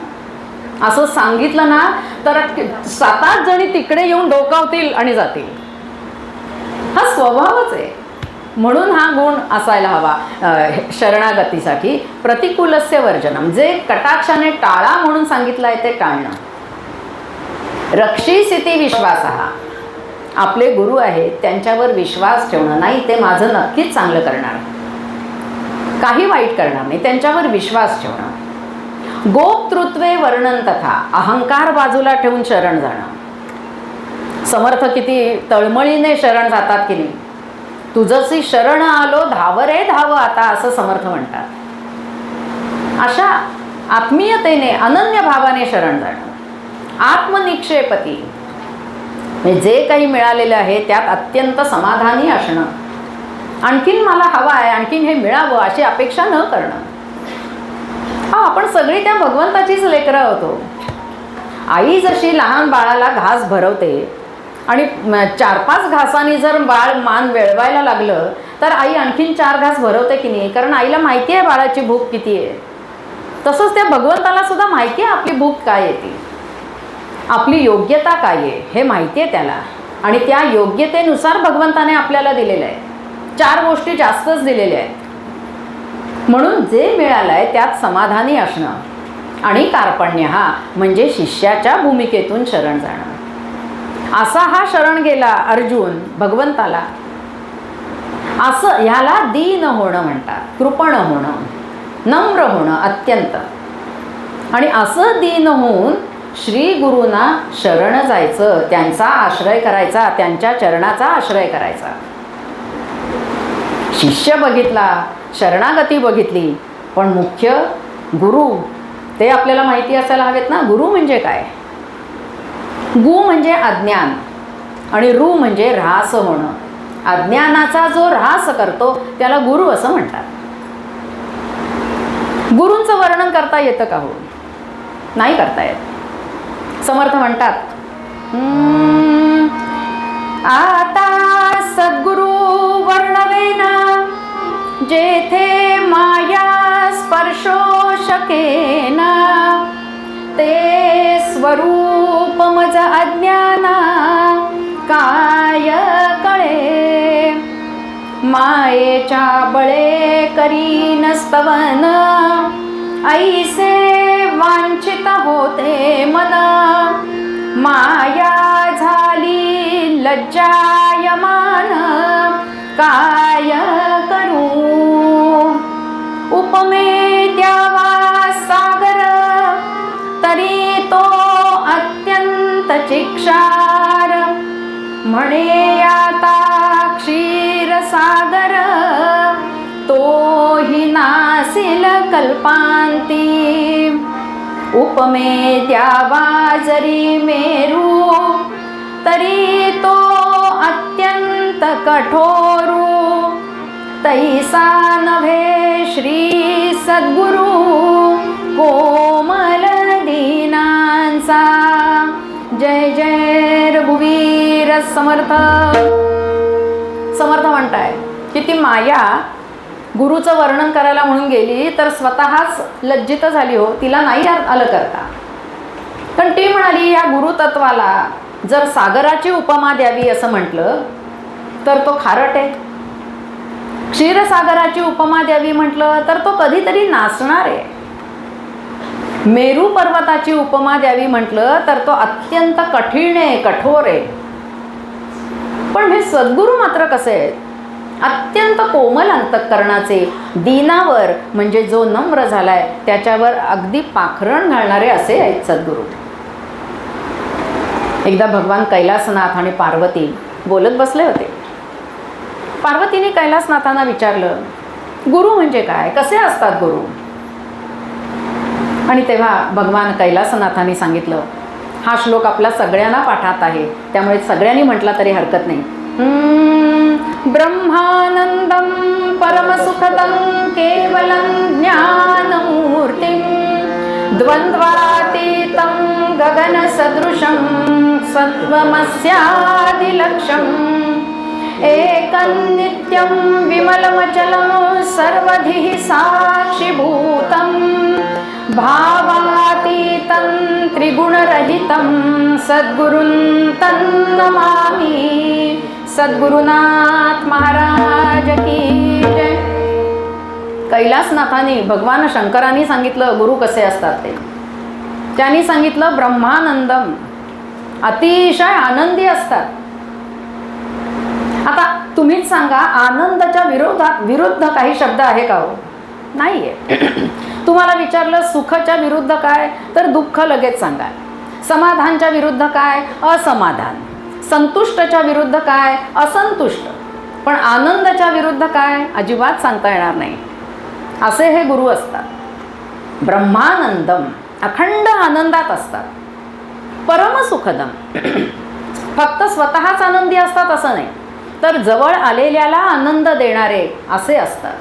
असं सांगितलं ना तर 7-8 जणी तिकडे येऊन डोकावतील आणि जातील. हा स्वभावच आहे. म्हणून हा गुण असायला हवा शरणागतीसाठी. प्रतिकूलस्य वर्जनम, जे कटाक्षाने टाळा म्हणून सांगितलं आहे ते टाळणं. रक्षीसिति विश्वासः, आपले गुरु आहेत त्यांच्यावर विश्वास ठेवणं. नाही ते माझं नक्कीच चांगलं करणार, काही वाईट करणार नाही, त्यांच्यावर विश्वास ठेवणं. गोप्तृत्वे वर्णन तथा, अहंकार बाजूला ठेवून शरण जाणं. समर्थ किती तळमळीने शरण जातात की नाही. तुझची शरण आलो धाव रे धाव आता, असं समर्थ म्हणतात. अशा आत्मीयतेने अनन्य भावाने शरण जाणं. आत्मनिक्षेपती, जे काही मिळालेलं आहे त्यात अत्यंत समाधानी असणं. आणखीन मला हवं आहे, आणखीन हे मिळावं अशी अपेक्षा न करणं. आपण सगळी त्या भगवंताचीच लेकरं होतो. आई जशी लहान बाळाला घास भरवते आणि 4-5 घासांनी जर बाळ मान वेळवायला लागलं तर आई आणखीन 4 घास भरवते की नाही, कारण आईला माहिती आहे बाळाची भूक किती आहे. तसंच त्या भगवंताला सुद्धा माहिती आहे आपली भूक काय येते. आपली योग्यता काय आहे हे माहिती आहे त्याला, आणि त्या योग्यतेनुसार भगवंताने आपल्याला दिलेलं आहे. 4 गोष्टी जास्तच दिलेल्या आहेत. म्हणून जे मिळालं आहे त्यात समाधानी असणं आणि कार्पण्य हा म्हणजे शिष्याच्या भूमिकेतून शरण जाणं. असा हा शरण गेला अर्जुन भगवंताला. असं ह्याला दीन होणं म्हणतात, कृपण होणं, नम्र होणं अत्यंत. आणि असं दीन होऊन श्री गुरूंना शरण जायचं, त्यांचा आश्रय करायचा, त्यांच्या चरणाचा आश्रय करायचा. शिष्य बघितला, शरणागती बघितली, पण मुख्य गुरु ते आपल्याला माहिती असायला हवेत ना. गुरु म्हणजे काय? गु म्हणजे अज्ञान आणि रू म्हणजे ऱ्हास होणं. अज्ञानाचा जो ऱ्हास करतो त्याला गुरु असं म्हणतात. गुरूंचं वर्णन करता येतं का हो? नाही करता येत. समर्थ म्हणतात, आता सद्गुरु वर्णवेना जेथे माया स्पर्शो शकेना, ते स्वरूप मज अज्ञाना काय कळे. मायेच्या बळे करीन स्तवन, ऐसे वांछित होते मन. माया झाली लज्जायमान, काय करू. उपमे द्यावा सागर, तरी तो अत्यंत चिक्षार. म्हणे आता क्षीरसागर, तोही नासिल कल्पांती. उपमे द्यावा जरी मेरू, तरी तो अत्यंत कठोरू. तैसा नव्हे श्री सद्गुरु, कोमल दीनांचा. जय जय रघुवीर समर्थ. समर्थ म्हणताय की ती माया गुरुचं वर्णन करायला म्हणून गेली तर स्वतःच लज्जित झाली हो, तिला नाही आलं करता. पण ती म्हणाली या गुरुतत्वाला जर सागराची उपमा द्यावी असं म्हटलं तर तो खारट आहे. क्षीरसागराची उपमा द्यावी म्हटलं तर तो कधीतरी नाचणार आहे. मेरू पर्वताची उपमा द्यावी म्हटलं तर तो अत्यंत कठीण आहे, कठोर आहे. पण हे सद्गुरू मात्र कसे आहेत? अत्यंत कोमल अंतःकरणाचे, दीनावर म्हणजे जो नम्र झालाय त्याच्यावर अगदी पाखरण घालणारे असे आहेत सद्गुरू. एकदा भगवान कैलासनाथ आणि पार्वती बोलत बसले होते. पार्वतीने कैलासनाथांना विचारलं, गुरु म्हणजे काय, कसे असतात गुरु? आणि तेव्हा भगवान कैलासनाथांनी सांगितलं, हा श्लोक आपला सगळ्यांना पाठात आहे त्यामुळे सगळ्यांनी म्हटला तरी हरकत नाही. ब्रह्मानंदं परमसुखदं केवलं ज्ञानमूर्तिं, द्वन्द्वातीतं गगनसदृशं सत्त्वमस्यादिलक्ष्यम्, एकं नित्यं विमलमचलं सर्वधिः साक्षिभूतं, भावातीतं त्रिगुणरहितं सद्गुरुं तन्नमामि. सद्गुरुनाथ महाराज की जय. कैलासनाथांनी भगवान शंकरांनी सांगितलं गुरु कसे असतात ते. त्यांनी सांगितलं ब्रह्मानंदम, अतिशय आनंदी असतात. आता तुम्हीच सांगा, आनंदाच्या विरुद्ध काही शब्द आहे का हो? नाही आहे. तुम्हाला विचारलं सुखाच्या विरुद्ध काय तर दुःख लगेच सांगा. समाधानच्या विरुद्ध काय? असमाधान. संतुष्टच्या विरुद्ध काय? असंतुष्ट. पण आनंदाच्या विरुद्ध काय? अजिबात सांगता येणार नाही. असे हे गुरु असतात. ब्रह्मानंदम, अखंड आनंदात असतात. परमसुखदम, फक्त स्वतःच आनंदी असतात असं नाही, तर जवळ आलेल्याला आनंद देणारे असे असतात.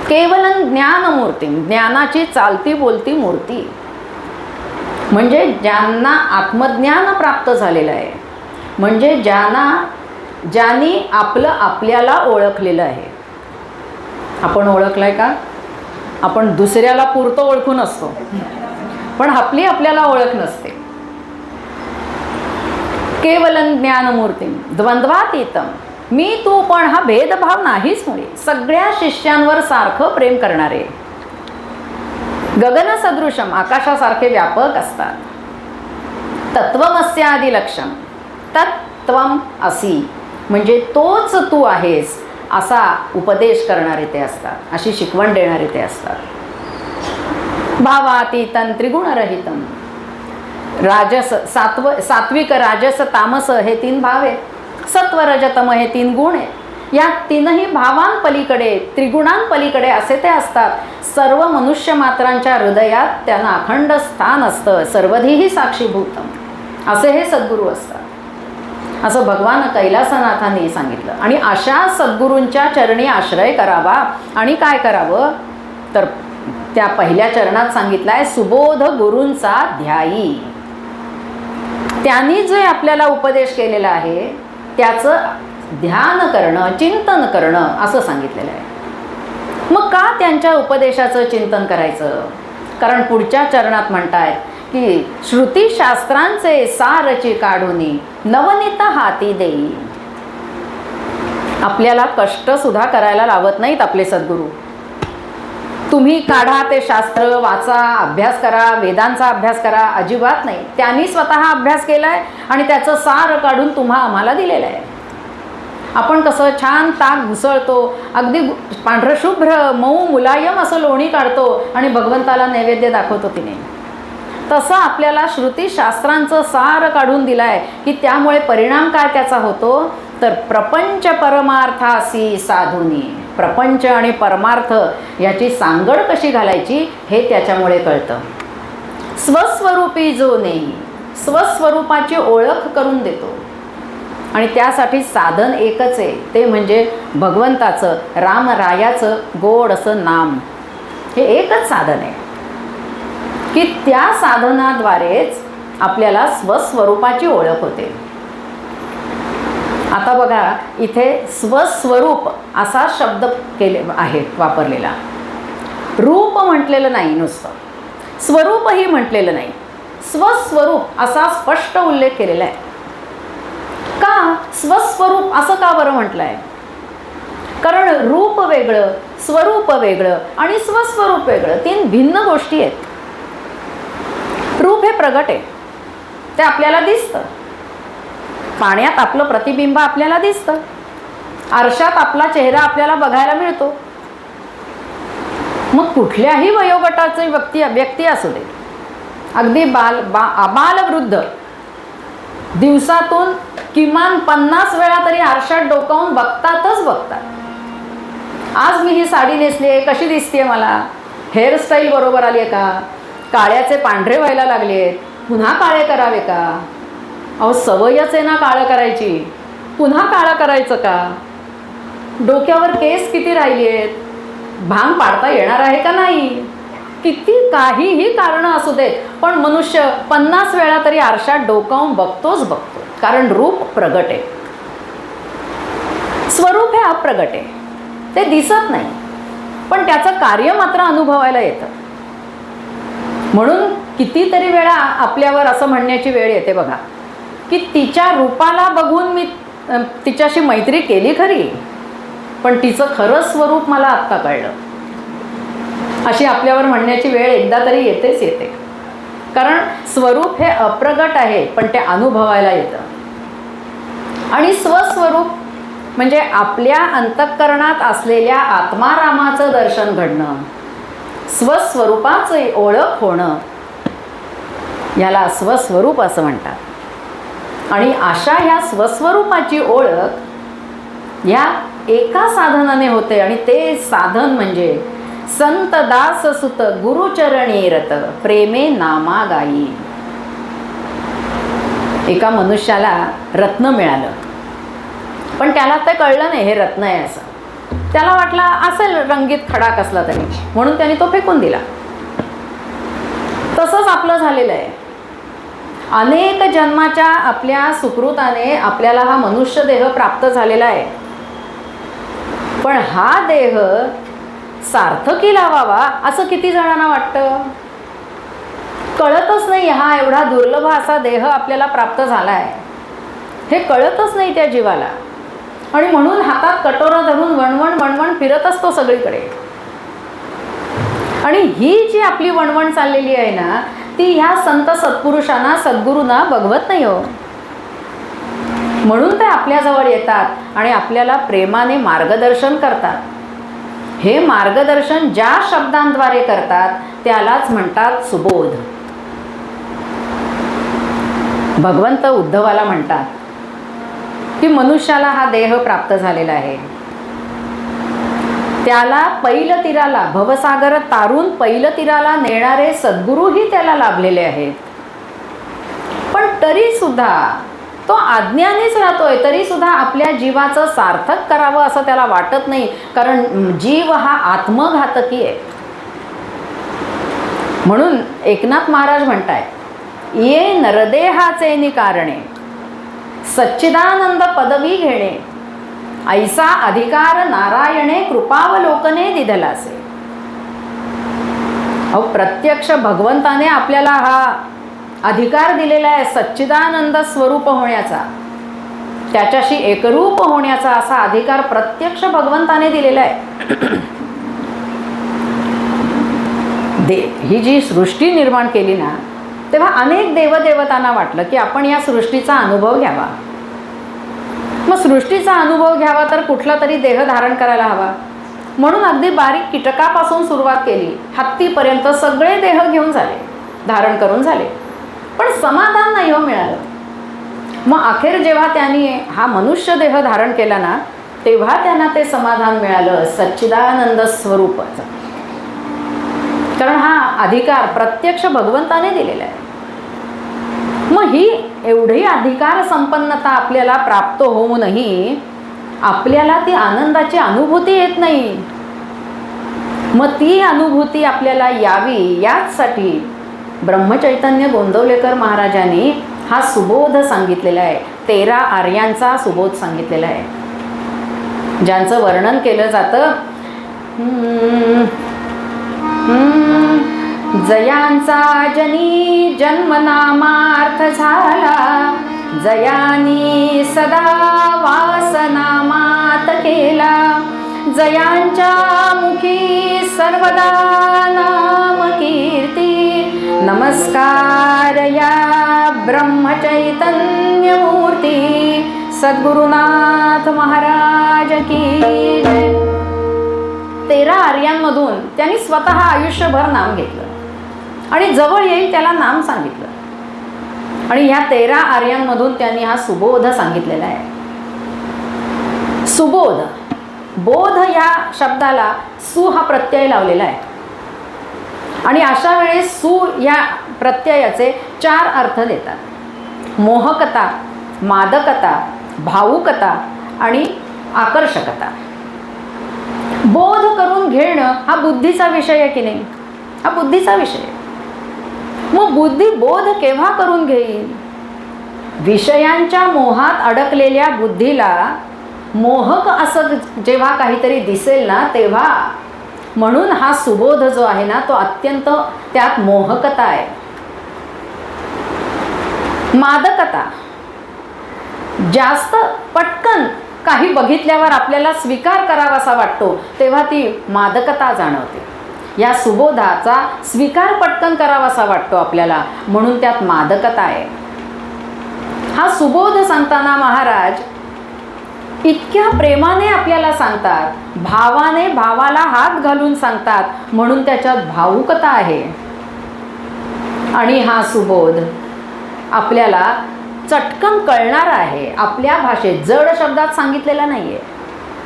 केवलं ज्ञानमूर्ती, ज्ञानाची चालती बोलती मूर्ती. म्हणजे ज्यांना आत्मज्ञान प्राप्त झालेलं आहे, म्हणजे ज्यांनी आपलं आपल्याला ओळखलेलं आहे. आपण ओळखलंय का? आपण दुसऱ्याला पुरतं ओळखून असतो पण आपली आपल्याला ओळख नसते. केवलं ज्ञानमूर्तीम द्वंद्वातीतम, मी तू पण हा भेदभाव नाहीच मुळे, सगळ्या शिष्यांवर सारखं प्रेम करणारे, गगन सदृशम आकाशासारखे व्यापक असतात, तत्वमस्यादि लक्षम, तत्त्वम असी म्हणजे तोच तू आहेस असा उपदेश करणारे ते असतात, अशी शिकवण देणारे ते असतात. भावातीतं त्रिगुणरहितम, राजस सात्विक राजस तामस हे 3 भाव आहेत, सत्व रजतम हे 3 गुण आहेत. या 3ही भावांपलीकडे त्रिगुणांपलीकडे असे ते असतात. सर्व मनुष्य मात्रांच्या हृदयात त्यांना अखंड स्थान असतं, सर्वधीही साक्षीभूतम असे हे सद्गुरू असतात, असं भगवान कैलासनाथांनी सांगितलं. आणि अशा सद्गुरूंच्या चरणी आश्रय करावा. आणि काय करावं तर त्या पहिल्या चरणात सांगितलं आहे, सुबोध गुरूंचा ध्यायी. त्यांनी जे आपल्याला उपदेश केलेला आहे त्याचं ध्यान करणं, चिंतन करणं असं सांगितलेलं आहे. मग का त्यांच्या उपदेशाचं चिंतन करायचं? कारण पुढच्या चरणात म्हणतायत की श्रुतीशास्त्रांचे सारची काढूनी नवनीत हाती देई. आपल्याला कष्ट सुद्धा करायला लावत नाहीत आपले सद्गुरू. तुम्ही काढा ते शास्त्र, वाचा, अभ्यास करा, वेदांचा अभ्यास करा, अजिबात नाही. त्यांनी स्वतः अभ्यास केलाय आणि त्याचं सार काढून आम्हाला दिलेलं आहे. आपण कसं छान ताक घुसळतो, अगदी पांढरं शुभ्र मऊ मुलायम असं लोणी काढतो आणि भगवंताला नैवेद्य दाखवतो की नाही, तसं आपल्याला श्रुतीशास्त्रांचं सार काढून दिलं आहे की त्यामुळे परिणाम काय त्याचा होतो तर प्रपंच परमार्थासी साधुनी. प्रपंच आणि परमार्थ याची सांगड कशी घालायची हे त्याच्यामुळे कळतं. स्वस्वरूपी जो नेई, स्वस्वरूपाची ओळख करून देतो. आणि त्यासाठी साधन एकच आहे, ते म्हणजे भगवंताचं, रामरायाचं गोड असं नाम. हे एकच साधन आहे की त्या साधनाद्वारेच आपल्याला स्वस्वरूपाची ओळख होते. आता बघा इथे स्वस्वरूप असा शब्द केले आहे वापरलेला. रूप म्हटलेलं नाही, नुसतं स्वरूपही म्हटलेलं नाही, स्वस्वरूप असा स्पष्ट उल्लेख केलेला आहे. का स्वस्वरूप असं का बरं म्हटलं आहे? कारण रूप वेगळं, स्वरूप वेगळं आणि स्वस्वरूप वेगळं, 3 भिन्न गोष्टी आहेत. रूप हे प्रगट आहे, ते आपल्याला दिसतं. पाण्यात आपलं प्रतिबिंब आपल्याला दिसतं, आरशात आपला चेहरा आपल्याला बघायला मिळतो. मग कुठल्याही वयोगटाचे व्यक्ती असू दे, अगदी आबाल वृद्ध दिवसातून किमान 50 वेळा तरी आरशात डोकावून बघतातच बघतात. आज मी ही साडी नेसली आहे, कशी दिसते मला, हेअरस्टाईल बरोबर आली आहे का, काळ्याचे पांढरे व्हायला लागले आहेत, पुन्हा काळे करावे का? अहो सवयच आहे ना काळं करायची, पुन्हा काळं करायचं का? डोक्यावर केस किती राहिली आहेत, भांग पाडता येणार आहे का नाही, किती काहीही कारणं असू देत, पण मनुष्य 50 वेळा तरी आरशात डोकावून बघतोच बघतो. कारण रूप प्रगट आहे, स्वरूप हे अप्रगट आहे, ते दिसत नाही पण त्याचं कार्य मात्र अनुभवायला येतं. म्हणून कितीतरी वेळा आपल्यावर असं म्हणण्याची वेळ येते बघा की तिच्या रूपाला बघून मी तिच्याशी मैत्री केली खरी, पण तिचं खरं स्वरूप मला आत्ता कळलं, अशी आपल्यावर म्हणण्याची वेळ एकदा तरी येतेच येते. कारण स्वरूप हे अप्रगट आहे पण ते अनुभवायला येतं. आणि स्वस्वरूप म्हणजे आपल्या अंतःकरणात असलेल्या आत्मारामाचं दर्शन घडणं, स्वस्वरूपाचं ओळख होणं, याला स्वस्वरूप असं म्हणतात. आणि अशा ह्या स्वस्वरूपाची ओळख या एका साधनाने होते आणि ते साधन म्हणजे संत दास सुत गुरुचरणी रत प्रेमे नामा गाई. एका मनुष्याला रत्न मिळालं पण त्याला ते कळलं नाही हे रत्न आहे असं. त्याला वाटला असेल रंगीत खडा कसला तरी, म्हणून त्याने तो फेकून दिला. तसंच आपलं झालेलं आहे. अनेक जन्माच्या आपल्या सुकृताने आपल्याला हा मनुष्य देह प्राप्त झालेला आहे, पण हा देह सार्थकी लावावा असं किती जणांना वाटतं? कळतच नाही हा एवढा दुर्लभ असा देह आपल्याला प्राप्त झाला आहे. हे कळतच नाही त्या जीवाला, आणि म्हणून हातात कटोरा धरून वणवण वणवण फिरत असतो सगळीकडे. आणि ही जी आपली वणवण चाललेली आहे ना, ती ह्या संत सत्पुरुषांना, सद्गुरूंना बघवत नाही हो. म्हणून ते आपल्याजवळ येतात आणि आपल्याला प्रेमाने मार्गदर्शन करतात. हे मार्गदर्शन ज्या शब्दांद्वारे करतात त्यालाच म्हणतात सुबोध. भगवंत उद्धवाला म्हणतात की मनुष्याला हा देह प्राप्त झालेला आहे, त्याला पैलतीराला, भवसागर तारून पैलतीराला नेणारे सद्गुरूही त्याला लाभलेले आहेत. पण तरी सुद्धा तो अज्ञानीच राहतोय, तरी सुद्धा आपल्या जीवाचं सार्थक करावं असं त्याला वाटत नाही, कारण जीव हा आत्मघातकी आहे. म्हणून एकनाथ महाराज म्हणताय, ये नरदेहाचे निकारणे सच्चिदानंद पदवी घेणे, ऐसा अधिकार नारायणे कृपावलोकने दिधलासे. अहो, प्रत्यक्ष भगवंताने आपल्याला हा अधिकार दिलेला आहे सच्चिदानंद स्वरूप होण्याचा, त्याच्याशी एकरूप होण्याचा असा अधिकार प्रत्यक्ष भगवंताने दिलेला आहे. ही जी सृष्टी निर्माण केली ना, तेव्हा अनेक देवदेवतांना वाटलं की आपण या सृष्टीचा अनुभव घ्यावा. मग सृष्टीचा अनुभव घ्यावा तर कुठला तरी देह धारण करायला हवा. म्हणून अगदी बारीक कीटकापासून सुरुवात केली, हत्तीपर्यंत सगळे देह घेऊन झाले, धारण करून झाले, पण समाधान नाही हो मिळालं. मग अखेर जेव्हा त्यांनी हा मनुष्य देह धारण केला ना, तेव्हा त्यांना ते समाधान मिळालं सच्चिदानंद स्वरूपाचं. कारण हा अधिकार प्रत्यक्ष भगवंताने दिलेला आहे. मग ही एवढी अधिकार संपन्नता आपल्याला प्राप्त होऊनही आपल्याला ती आनंदाची अनुभूती येत नाही. मग ती अनुभूती आपल्याला यावी याचसाठी ब्रह्मचैतन्य गोंदवलेकर महाराजांनी हा सुबोध सांगितलेला आहे. 13 आर्यांचा सुबोध सांगितलेला आहे, ज्यांचं वर्णन केलं जातं. जयांचा जनी जन्मनामार्थ झाला, जयानी सदा वासनामात केला, जयांच्या मुखी सर्वदा नाम कीर्ती. नमस्कार या ब्रह्मचैतन्य मूर्ती, सद्गुरुनाथ महाराज की जय. 13 आर्यांमधून त्यांनी स्वतः आयुष्यभर नाम घेतलं आणि जवळ येईल त्याला नाम सांगितलं. आणि ह्या 13 आर्यांमधून त्यांनी हा सुबोध सांगितलेला आहे. सुबोध, बोध या शब्दाला सु हा प्रत्यय लावलेला आहे. आणि अशा वेळेस सु या प्रत्ययाचे 4 अर्थ देतात: मोहकता, मादकता, भावुकता आणि आकर्षकता. बोध करून घेणं हा बुद्धीचा विषय आहे की नाही? हा बुद्धीचा विषय आहे. मग बुद्धी बोध केव्हा करून घेईल? विषयांच्या मोहात अडकलेल्या बुद्धीला मोहक असं जेव्हा काहीतरी दिसेल ना तेव्हा. म्हणून हा सुबोध जो आहे ना तो अत्यंत त्यात मोहकता आहे. मादकता, जास्त पटकन काही बघितल्यावर आपल्याला स्वीकार करावासा वाटतो तेव्हा ती मादकता जाणवते. या सुबोधाचा स्वीकार पटकन करावासा वाटतो आपल्याला, म्हणून त्यात मादकता आहे. हा सुबोध सांगताना महाराज इतक्या प्रेमाने आपल्याला सांगतात, भावाने भावाला हात घालून सांगतात, म्हणून त्याच्यात भावुकता आहे. आणि हा सुबोध आपल्याला चटकन कळणार आहे, आपल्या भाषेत जड शब्दात सांगितलेला नाही आहे.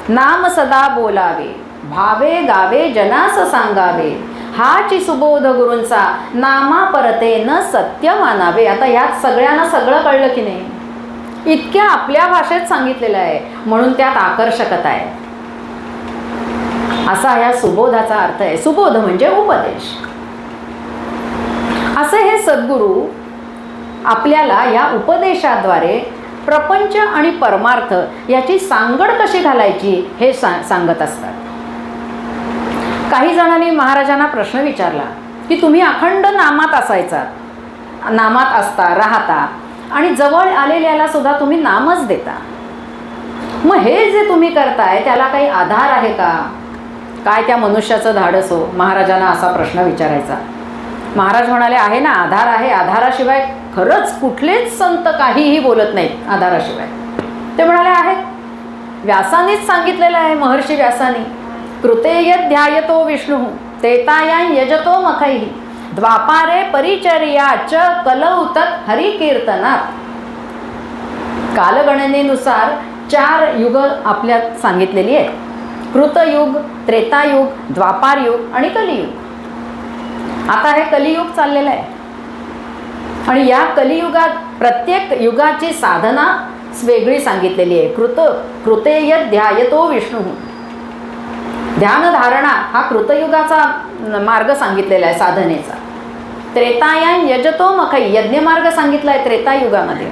नाम सदा बोलावे, भावे गावे जनास सांगावे, हाची सुबोध गुरूंचा, नामा परते न सत्य मानावे. आता ह्यात सगळ्यांना सगळं कळलं की नाही? इतक्या आपल्या भाषेत सांगितलेलं आहे, म्हणून त्यात आकर्षकता आहे. असा ह्या सुबोधाचा अर्थ आहे. सुबोध म्हणजे उपदेश. असे हे सद्गुरू आपल्याला या उपदेशाद्वारे प्रपंच आणि परमार्थ याची सांगड कशी घालायची हे सांगत असतात. काही जणांनी महाराजांना प्रश्न विचारला की तुम्ही अखंड नामात असायचा, नामात असता राहता, आणि जवळ आलेल्याला सुद्धा तुम्ही नामच देता. मग हे जे तुम्ही करताय त्याला काही आधार आहे का? काय त्या मनुष्याचं धाडस हो? महाराजांना असा प्रश्न विचारायचा. महाराज म्हणाले, आहे ना, आधार आहे. आधाराशिवाय खरंच कुठलेच संत काहीही बोलत नाहीत आधाराशिवाय. ते म्हणाले, आहेत. व्यासानीच सांगितलेलं आहे, महर्षी व्यासानी, कृते यद ध्यायतो विष्णू तेताया यजतो मखैः द्वापारे परिचर्या च कलौ तत् हरिकीर्तनात. कालगणनेनुसार 4 युग आपल्यात सांगितलेली आहेत. कृतयुग, त्रेतायुग, द्वापारयुग आणि कलियुग. आता हे कलियुग चाललेलं आहे आणि या कलियुगात प्रत्येक युगाची साधना वेगळी सांगितलेली आहे. कृते यद ध्यायतो विष्णू, ध्यानधारणा हा कृतयुगाचा मार्ग सांगितलेला आहे साधनेचा. त्रेतायां यजतो मखै, यज्ञमार्ग सांगितला आहे त्रेतायुगामध्ये.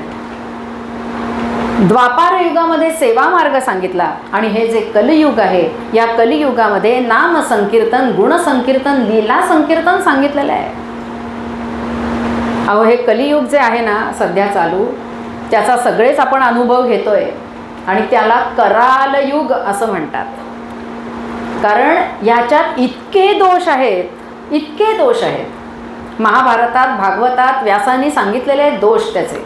द्वापार युगामध्ये सेवा मार्ग सांगितला आणि हे जे कलियुग आहे या कलियुगामध्ये नाम संकीर्तन, गुण संकीर्तन, लीला संकीर्तन सांगितलेलं आहे. अहो, हे कलियुग जे आहे ना सध्या चालू, त्याचा सगळेच आपण अनुभव घेतोय आणि त्याला कराल युग असं म्हणतात. कारण याच्यात इतके दोष आहेत, इतके दोष आहेत. महाभारतात, भागवतात व्यासांनी सांगितलेले आहेत दोष त्याचे.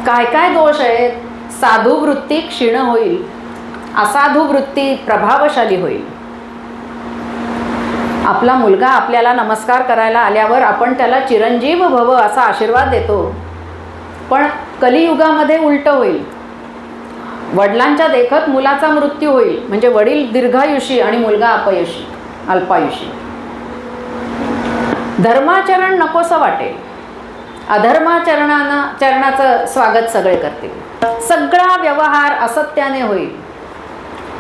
काय काय दोष आहेत? साधू वृत्ती क्षीण होईल, असाधू वृत्ती प्रभावशाली होईल. आपला मुलगा आपल्याला नमस्कार करायला आल्यावर आपण त्याला चिरंजीव भव असा आशीर्वाद देतो, पण कलियुगामध्ये उलट होईल. वडिलांच्या देखत मुलाचा मृत्यू होईल, म्हणजे वडील दीर्घायुषी आणि मुलगा अपयशी, अल्पायुषी. धर्माचरण नकोसं वाटेल, अधर्माचरणाचं स्वागत सगळे करतील. सगळा व्यवहार असत्याने होईल.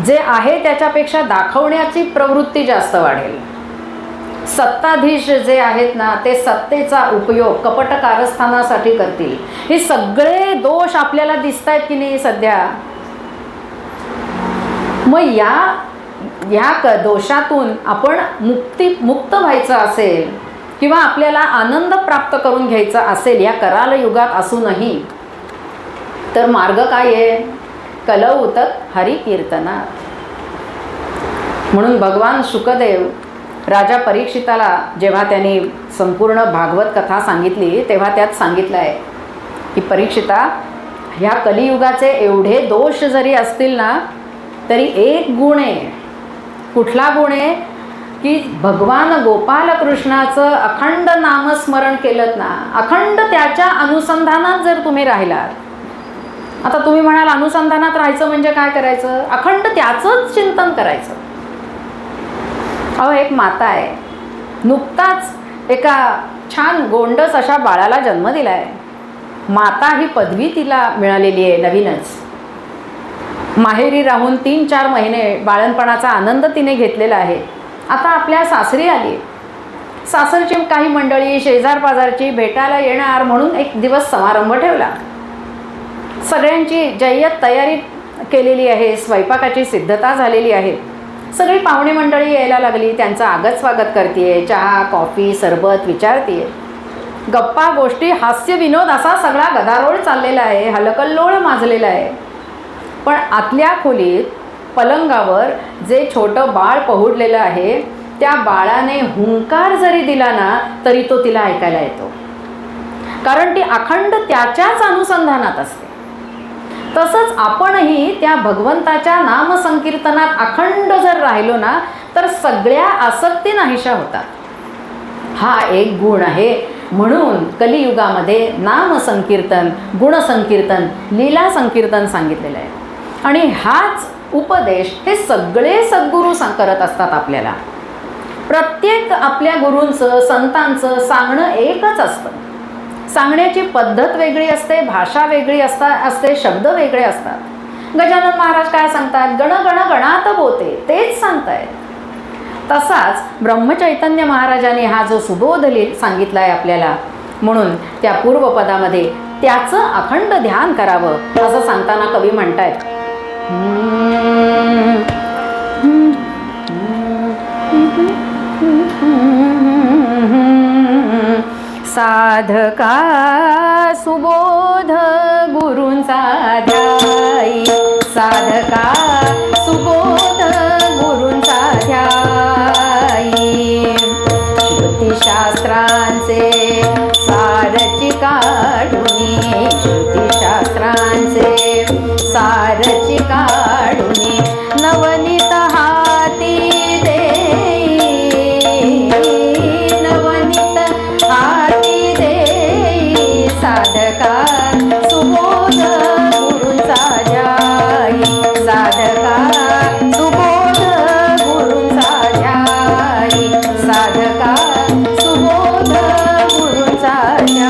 जे आहे त्याच्यापेक्षा दाखवण्याची प्रवृत्ती जास्त वाढेल. सत्ताधीश जे आहेत ना ते सत्तेचा उपयोग कपट कारस्थानासाठी करतील. हे सगळे दोष आपल्याला दिसत आहेत की नाही सध्या. मग या दोषातून आपण मुक्त व्हायचं असेल किंवा आपल्याला आनंद प्राप्त करून घ्यायचा असेल या कराल युगात असूनही, तर मार्ग काय आहे? कलौ तत् हरिकीर्तनात. म्हणून भगवान शुकदेव राजा परीक्षिताला जेव्हा त्यांनी संपूर्ण भागवत कथा सांगितली तेव्हा त्यात सांगितलं आहे की परीक्षिता, ह्या कलियुगाचे एवढे दोष जरी असतील ना तरी एक गुण आहे. कुठला गुण आहे? की भगवान गोपालकृष्णाचं अखंड नामस्मरण केलं ना, अखंड त्याच्या अनुसंधानात जर तुम्ही राहिलात. आता तुम्ही म्हणाल अनुसंधानात राहायचं म्हणजे काय करायचं? अखंड त्याचंच चिंतन करायचं. अहो, एक माता आहे, नुकताच एका छान गोंडस अशा बाळाला जन्म दिला आहे. माता ही पदवी तिला मिळालेली आहे नवीनच. माहेरी राहून 3-4 महिने बाळणपणाचा आनंद तिने घेतलेला आहे. आता आपल्या सासरी आली. सासरची काही मंडळी शेजारपाजारची भेटायला येणार म्हणून एक दिवस समारंभ ठेवला. सगळ्यांची जय्यत तयारी केलेली आहे, स्वयंपाकाची सिद्धता झालेली आहे. सगळी पाहुणे मंडळी यायला लागली. त्यांचं आगत स्वागत करते, चहा कॉफी सरबत विचारते. गप्पा गोष्टी हास्य विनोद असा सगळा गदारोळ चाललेला आहे, हलकल्लोळ माजलेला आहे. पण आतल्या खोलीत पलंगावर जे छोटं बाळ पहुडलेलं आहे त्या बाळाने हुंकार जरी दिला ना तरी तो तिला ऐकायला येतो. कारण ती अखंड त्याच्याच अनुसंधानात असते. तसंच आपणही त्या भगवंताच्या नामसंकीर्तनात अखंड जर राहिलो ना तर सगळ्या आसक्ती नाहीशा होतात. हा एक गुण आहे. म्हणून कलियुगामध्ये नामसंकीर्तन, गुणसंकीर्तन, लीला संकीर्तन सांगितलेलं आहे. आणि हाच उपदेश हे सगळे सद्गुरू करत असतात आपल्याला. प्रत्येक आपल्या गुरूंचं, संतांचं सांगणं एकच असतं. सांगण्याची पद्धत वेगळी असते, भाषा वेगळी असते, शब्द वेगळे असतात. गजानन महाराज काय सांगतात? गण गण गणात बोते, तेच सांगतायत. तसाच ब्रह्मचैतन्य महाराजांनी हा जो सुबोध सांगितला आहे आपल्याला, म्हणून त्या पूर्वपदामध्ये त्याचं अखंड ध्यान करावं असं सांगताना कवी म्हणतायत. साधका सुबोध गुरूंचा ध्यायी, साधका सुबोध गुरूंचा ध्यायी. श्रुतिशास्त्रांचे सारची काढुनी, श्रुतिशास्त्रांचे सारची काढुनी, नवनीत हाती देई, नवनीत हाती देई. साधका सुबोध गुरूंचा ध्यायी, साधका सुबोध गुरूंचा ध्यायी, साधका सुबोध गुरूंचा ध्यायी.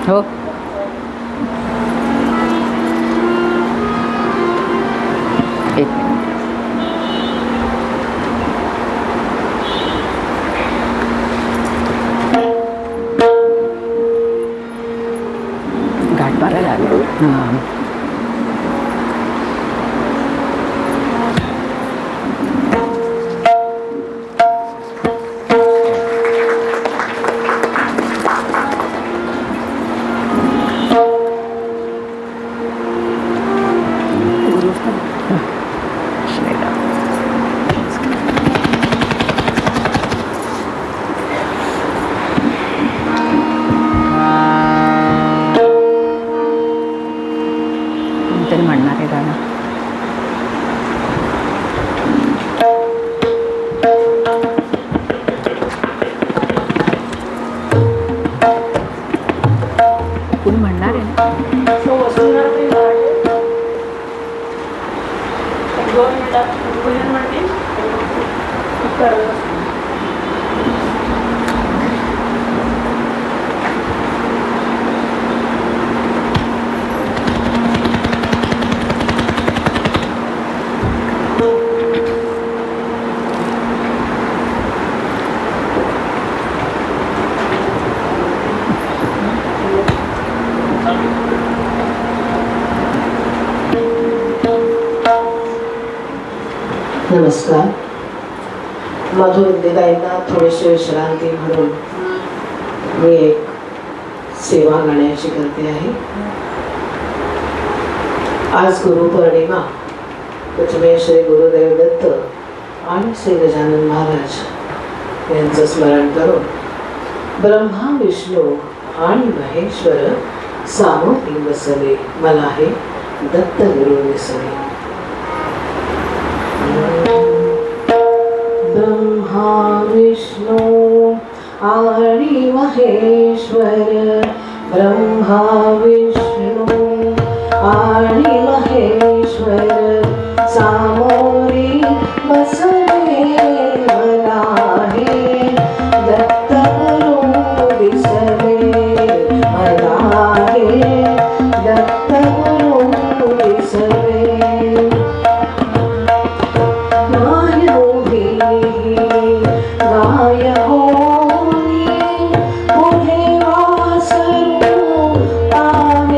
हो. एक मिनिट. घाट मारायला आले. हां. कोणतरी म्हणणार आहे गाणं. कोणी म्हणणार आहे ना. नमस्कार. मधुविद्याताईंना थोडीशी विश्रांती म्हणून मी एक सेवा गाण्याची करते आहे. आज गुरुपौर्णिमा, त्याच्यामुळे श्री गुरुदेव दत्त आणि श्री गजानन महाराज यांचं स्मरण करून ब्रह्मा विष्णू आणि महेश्वर सामोरी बसले, मला हे दत्त गुरु दिसले. ब्रह्मा विष्णू आणि महेश्वर, ब्रह्मा विष्णू आणि महेश्वर सामोरी बसले, मला हे दत्त गुरु दिसले, मला हे दत्त गुरु दिसले. गाय होनी पुढे वासरू आहे.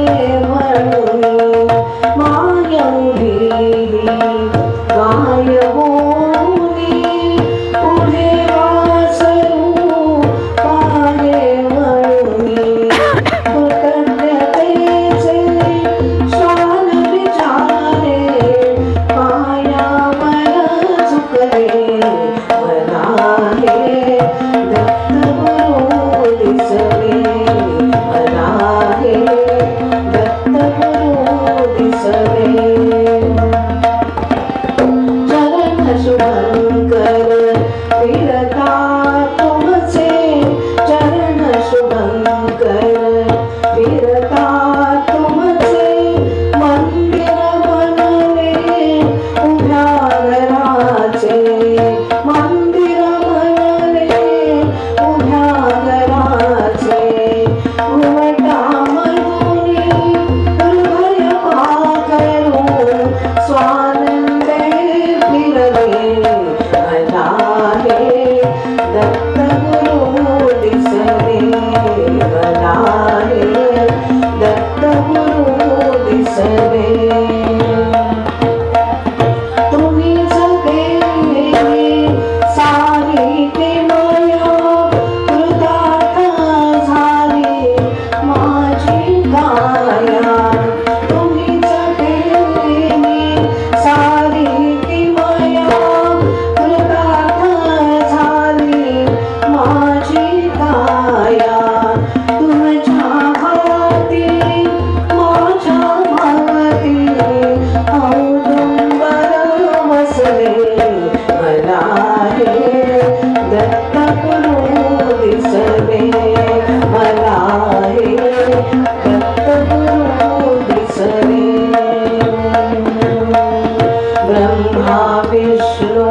विष्णू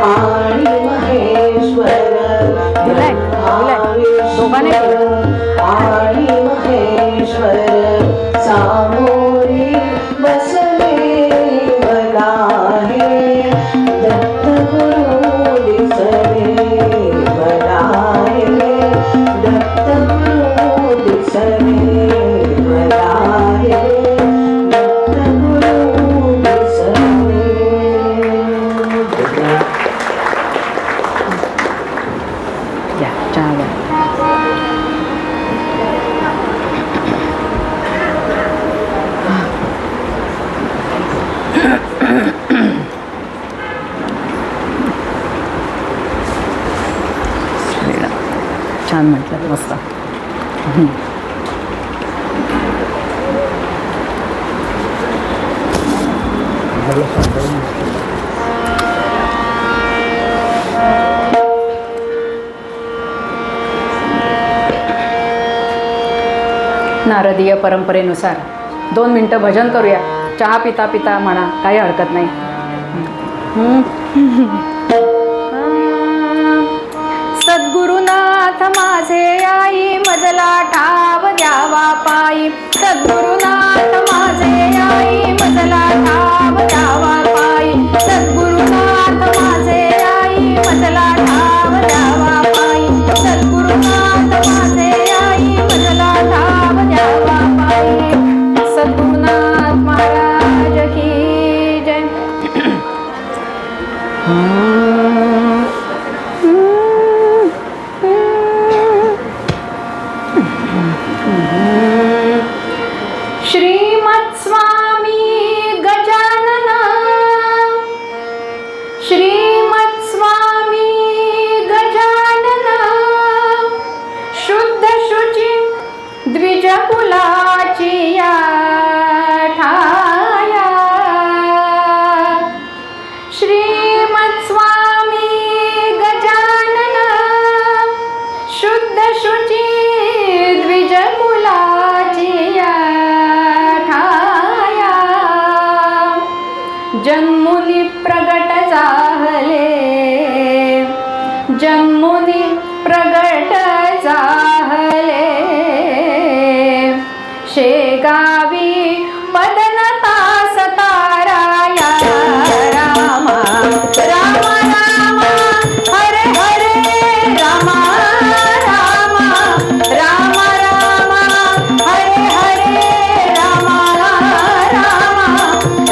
आणि महेश्वर विष्णू आणि महेश्वर सामोरी बसले बलाहे दत्त गुरु दिसले बलाहे दत्त गुरु दिसले बलाहे दत्त गुरु दिसले. या चहा घ्या. छान म्हटलं मस्त. नारदीय परंपरेनुसार 2 मिनटं भजन करूया. चहा पिता पिता म्हणा, काही हरकत नाही. सद्गुरुनाथ माझे आई मजला ठाव द्यावा पायी. सद्गुरुनाथ माझे आई मजला ठाव द्यावा पायी. सद्गुरुनाथ माझे आई मजला ठाव द्यावा पायी. सद्गुरुनाथ माझे आई मजला ठाव द्यावा पायी. सद्गुरुनाथ महाराज की जय. श्रीमत् स्वामी गजानन. श्रीमत् स्वामी गजानन. शुद्ध शुची द्विजकुलाची या ठाया. श्रीमत् स्वामी गजानन. शुद्ध शुची द्विजकुलाची या ठाया. जन्मुनी प्रगट जाहले. जन्मुनी प्रगट जाहले. शेगावी पदनता सताराया. राम राम राम हरे हरे. राम राम राम राम हरे हरे. राम राम राम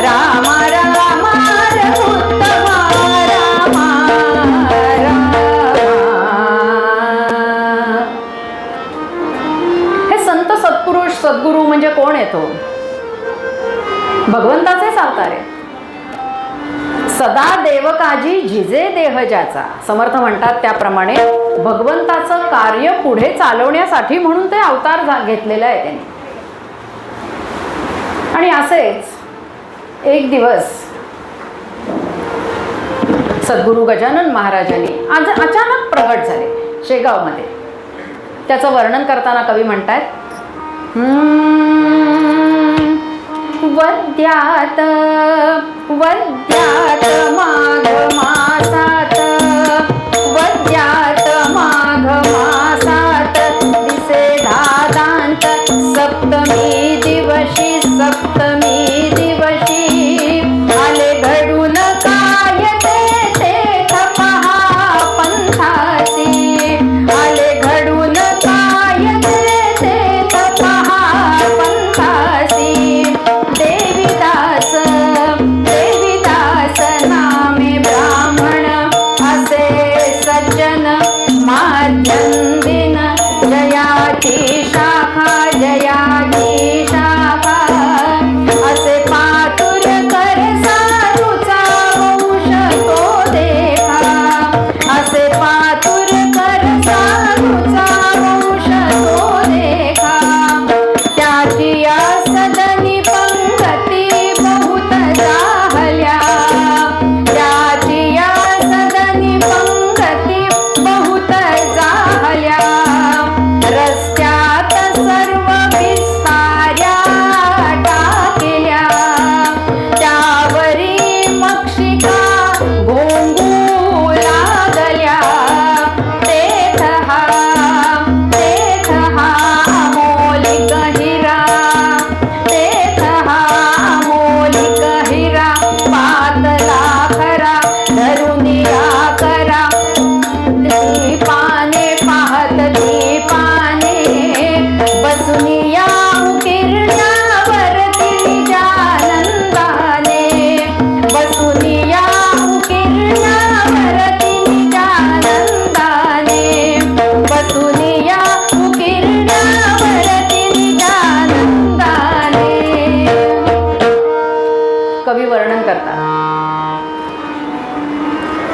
राम रघुत्तम राम राम. हे संत सत्पुरुष सद्गुरू म्हणजे कोण येतो? भगवंताचेच अवतार आहे. सदा देवकाजी झिजे देह ज्याचा. समर्थ म्हणतात त्याप्रमाणे भगवंताचं कार्य पुढे चालवण्यासाठी म्हणून ते अवतार घेतलेला आहे त्यांनी. आणि असेच एक दिवस सद्गुरू गजानन महाराजांनी आज अचानक प्रगट झाले शेगावमध्ये. त्याचं वर्णन करताना कवी म्हणतात, वद्यात वद्यात माघ मासात. वद्यात माघ मासात दिसे दादांत. सप्तमी दिवशी सप्तमी दिवशी आले घडून काय ते पहा पंथासी. आले घडून काय ते पहा पंथासी. देवीदास देवीदास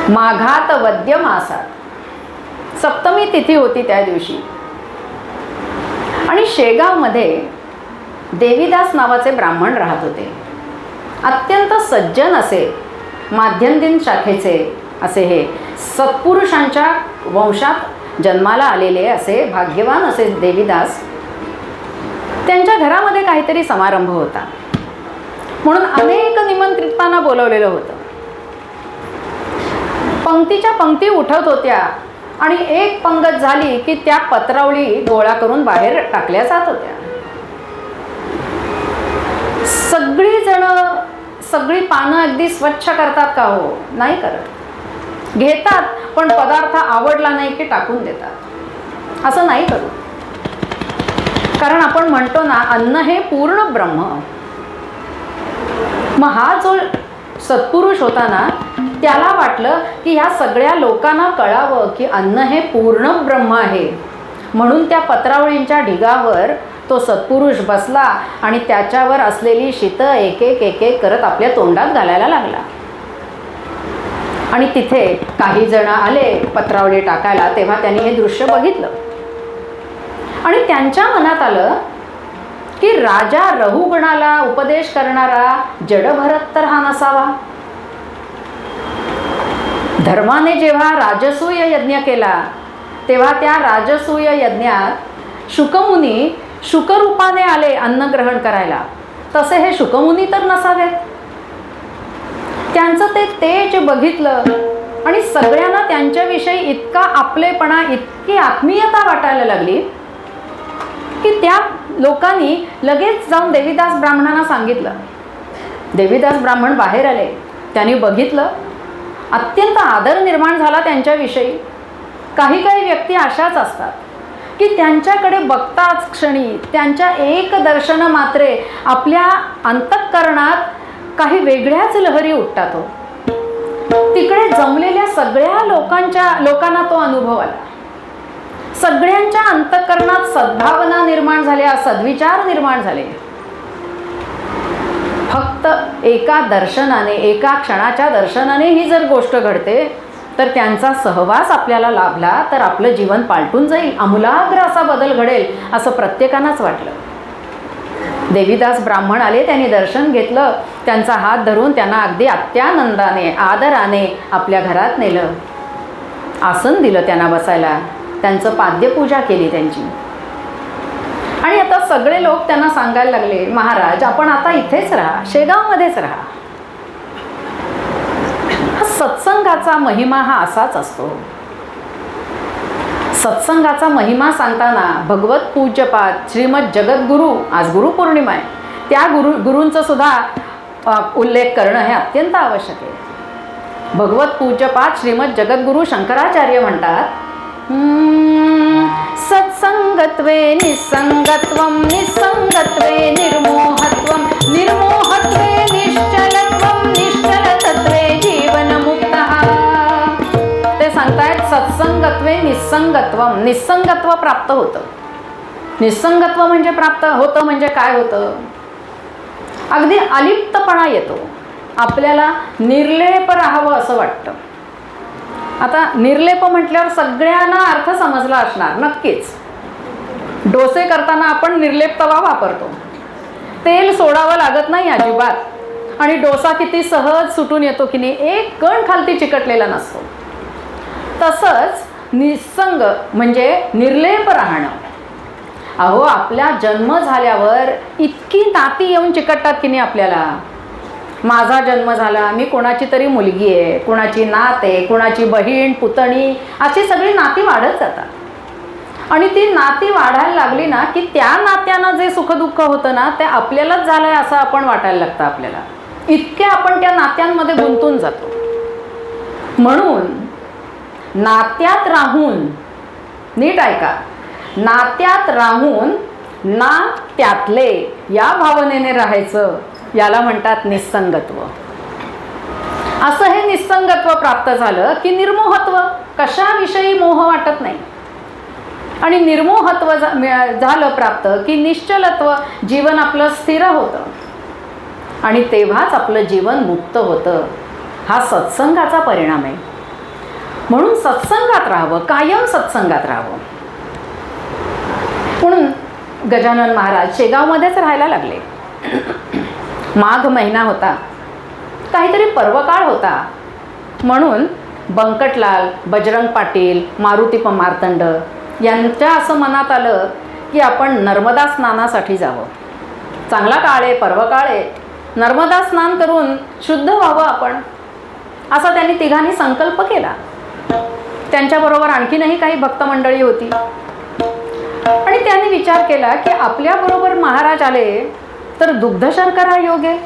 माघात वद्य मासात सप्तमी तिथी होती त्या दिवशी. आणि शेगावमध्ये देवीदास नावाचे ब्राह्मण राहत होते. अत्यंत सज्जन असे माध्यमदिन शाखेचे असे हे सत्पुरुषांच्या वंशात जन्माला आलेले असे भाग्यवान असे देवीदास. त्यांच्या घरामध्ये काहीतरी समारंभ होता म्हणून अनेक निमंत्रितांना बोलवलेलं होतं. पंक्तीच्या पंक्ती उठत होत्या आणि एक पंगत झाली की त्या पत्रावळी गोळा करून बाहेर टाकल्या जात होत्या. सगळी जण सगळी पानं अगदी स्वच्छ करतात का? हो, नाही करत. घेतात पण पदार्थ आवडला नाही की टाकून देतात. असं नाही करू. कारण आपण म्हणतो ना, अन्न हे पूर्ण ब्रह्म. मग हा जो सत्पुरुष होता ना, त्याला वाटलं की ह्या सगळ्या लोकांना कळावं की अन्न हे पूर्ण ब्रह्म आहे. म्हणून त्या पत्रावळींच्या ढिगावर तो सत्पुरुष बसला आणि त्याच्यावर असलेली शीतं एक एक करत आपल्या तोंडात घालायला लागला. आणि तिथे काही जण आले पत्रावळी टाकायला. तेव्हा त्यांनी हे दृश्य बघितलं आणि त्यांच्या मनात आलं की राजा रहुगणाला उपदेश करणारा जडभरत तर हा नसावा. धर्माने जेव्हा राजसूय यज्ञ केला तेव्हा त्या राजसूय यज्ञात शुकमुनी शुकरूपाने आले अन्न ग्रहण करायला. तसे हे शुकमुनी तर नसावेत. त्यांचं ते तेज बघितलं आणि सगळ्यांना त्यांच्याविषयी इतका आपलेपणा, इतकी आत्मीयता वाटायला लागली की त्या लोकांनी लगेच जाऊन देवीदास ब्राह्मणांना सांगितलं. देवीदास ब्राह्मण बाहेर आले. त्यांनी बघितलं. अत्यंत आदर निर्माण झाला त्यांच्याविषयी. काही काही व्यक्ती अशाच असतात की त्यांच्याकडे बघताच क्षणी त्यांच्या एक दर्शन मात्रे आपल्या अंतःकरणात काही वेगळ्याच लहरी उठतात. हो, तिकडे जमलेल्या सगळ्या लोकांना तो अनुभव आला. सगळ्यांच्या अंतःकरणात सद्भावना निर्माण झाल्या, सद्विचार निर्माण झाले. फक्त एका दर्शनाने, एका क्षणाच्या दर्शनाने ही जर गोष्ट घडते तर त्यांचा सहवास आपल्याला लाभला तर आपलं जीवन पालटून जाईल, आमूलाग्र असा बदल घडेल असं प्रत्येकानंच वाटलं. देवीदास ब्राह्मण आले. त्यांनी दर्शन घेतलं. त्यांचा हात धरून त्यांना अगदी अत्यानंदाने, आदराने आपल्या घरात नेलं. आसन दिलं त्यांना बसायला. त्यांचं पाद्यपूजा केली त्यांची. आणि आता सगळे लोक त्यांना सांगायला लागले, महाराज आपण आता इथेच राहा, शेगावमध्येच राहा. हा सत्संगाचा महिमा हा असाच असतो. सत्संगाचा महिमा सांगताना भगवत पूज्यपाद श्रीमद जगद्गुरू, आज गुरुपौर्णिमा आहे, त्या गुरूंचं सुद्धा उल्लेख करणं हे अत्यंत आवश्यक आहे. भगवत पूज्यपाद श्रीमद जगद्गुरू शंकराचार्य म्हणतात, सत्संगत्वे निसंगत्वं, निसंगत्वे निर्मोहत्वं, निर्मोहत्वे निश्चलत्वं, निश्चलतत्वे जीवनमुक्तः. ते सांगतायत सत्संगत्वे निसंगत्वं, निसंगत्व प्राप्त होतं. निसंगत्व म्हणजे प्राप्त होतं म्हणजे काय होतं? अगदी अलिप्तपणा येतो. आपल्याला निर्लेप राहावं असं वाटतं. आता निर्लेप म्हटल्यावर सगळ्यांना अर्थ समजला असणार नक्कीच. डोसे करताना आपण निर्लेप तवा वापरतो. तेल सोडावं लागत नाही अजिबात. आणि डोसा किती सहज सुटून येतो की नाही, एक कण खालती चिकटलेला नसतो. तसंच निसंग म्हणजे निर्लेप राहणं. अहो, आपला जन्म झाल्यावर इतकी नाती येऊन चिकटतात की नाही आपल्याला. माझा जन्म झाला, मी कोणाची तरी मुलगी आहे, कोणाची नात आहे, कोणाची बहीण, पुतणी, अशी सगळी नाती वाढत जातात. आणि ती नाती वाढायला लागली ना की त्या नात्यांना जे सुखदुःख होतं ना ते आपल्यालाच झालंय असं आपण वाटायला लागतं आपल्याला. इतके आपण त्या नात्यांमध्ये गुंतून जातो. म्हणून नात्यात राहून, नीट ऐका, नात्यात राहून ना त्यातले या भावनेने राहायचं, याला म्हणतात निसंगत्व. असं हे निसंगत्व प्राप्त झालं की निर्मोहत्व, कशाविषयी मोह वाटत नाही. आणि निर्मोहत्व झालं प्राप्त की निश्चलत्व, जीवन आपलं स्थिर होतं. आणि तेव्हाच आपलं जीवन मुक्त होतं. हा सत्संगाचा परिणाम आहे. म्हणून सत्संगात राहावं, कायम सत्संगात राहावं. म्हणून गजानन महाराज शेगावमध्येच राहायला लागले. माघ महिना होता, काहीतरी पर्वकाळ होता, म्हणून बंकटलाल, बजरंग पाटील, मारुती मार्तंड यांच्या असं मनात आलं की आपण नर्मदा स्नानासाठी जावं. चांगला काळ आहे, पर्वकाळ आहे, नर्मदा स्नान करून शुद्ध व्हावं आपण, असा त्यांनी तिघांनी संकल्प केला. त्यांच्याबरोबर आणखीनही काही भक्त मंडळी होती आणि त्यांनी विचार केला की आपल्याबरोबर महाराज आले तर दुग्धशर्करा योग आहे,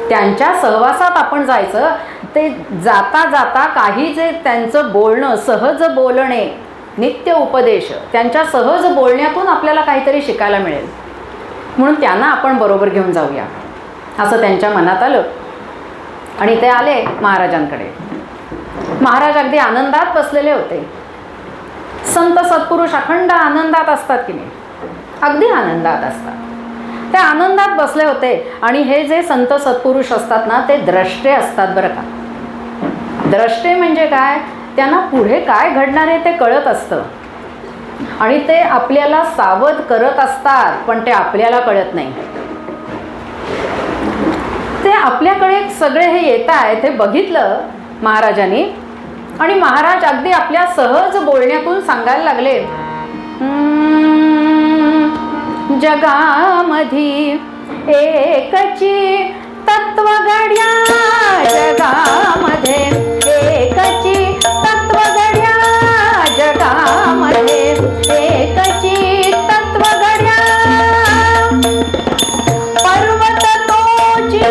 त्यांच्या सहवासात आपण जायचं. ते जाता जाता काही जे त्यांचं बोलणं, सहज बोलणे, नित्य उपदेश, त्यांच्या सहज बोलण्यातून आपल्याला काहीतरी शिकायला मिळेल, म्हणून त्यांना आपण बरोबर घेऊन जाऊया असं त्यांच्या मनात आलं. आणि ते आले महाराजांकडे. महाराज अगदी आनंदात बसलेले होते. संत सत्पुरुष अखंड आनंदात असतात की नाही, अगदी आनंदात असतात. ते आनंदात बसले होते. आणि हे जे संत सत्पुरुष असतात ना, ते द्रष्टे असतात बरं का. द्रष्टे म्हणजे काय, त्यांना पुढे काय घडणार आहे ते कळत असतं आणि ते आपल्याला सावध करत असतात, पण ते आपल्याला कळत नाही. ते आपल्याकडे सगळे हे येत आहे ते बघितलं महाराजांनी आणि महाराज अगदी आपल्या सहज बोलण्यातून सांगायला लागले, जगामधी एकची तत्वगड्या, जगामध्ये एकची तत्वगड्या, जगामध्ये एकची तत्वगड्या, पर्वत तोची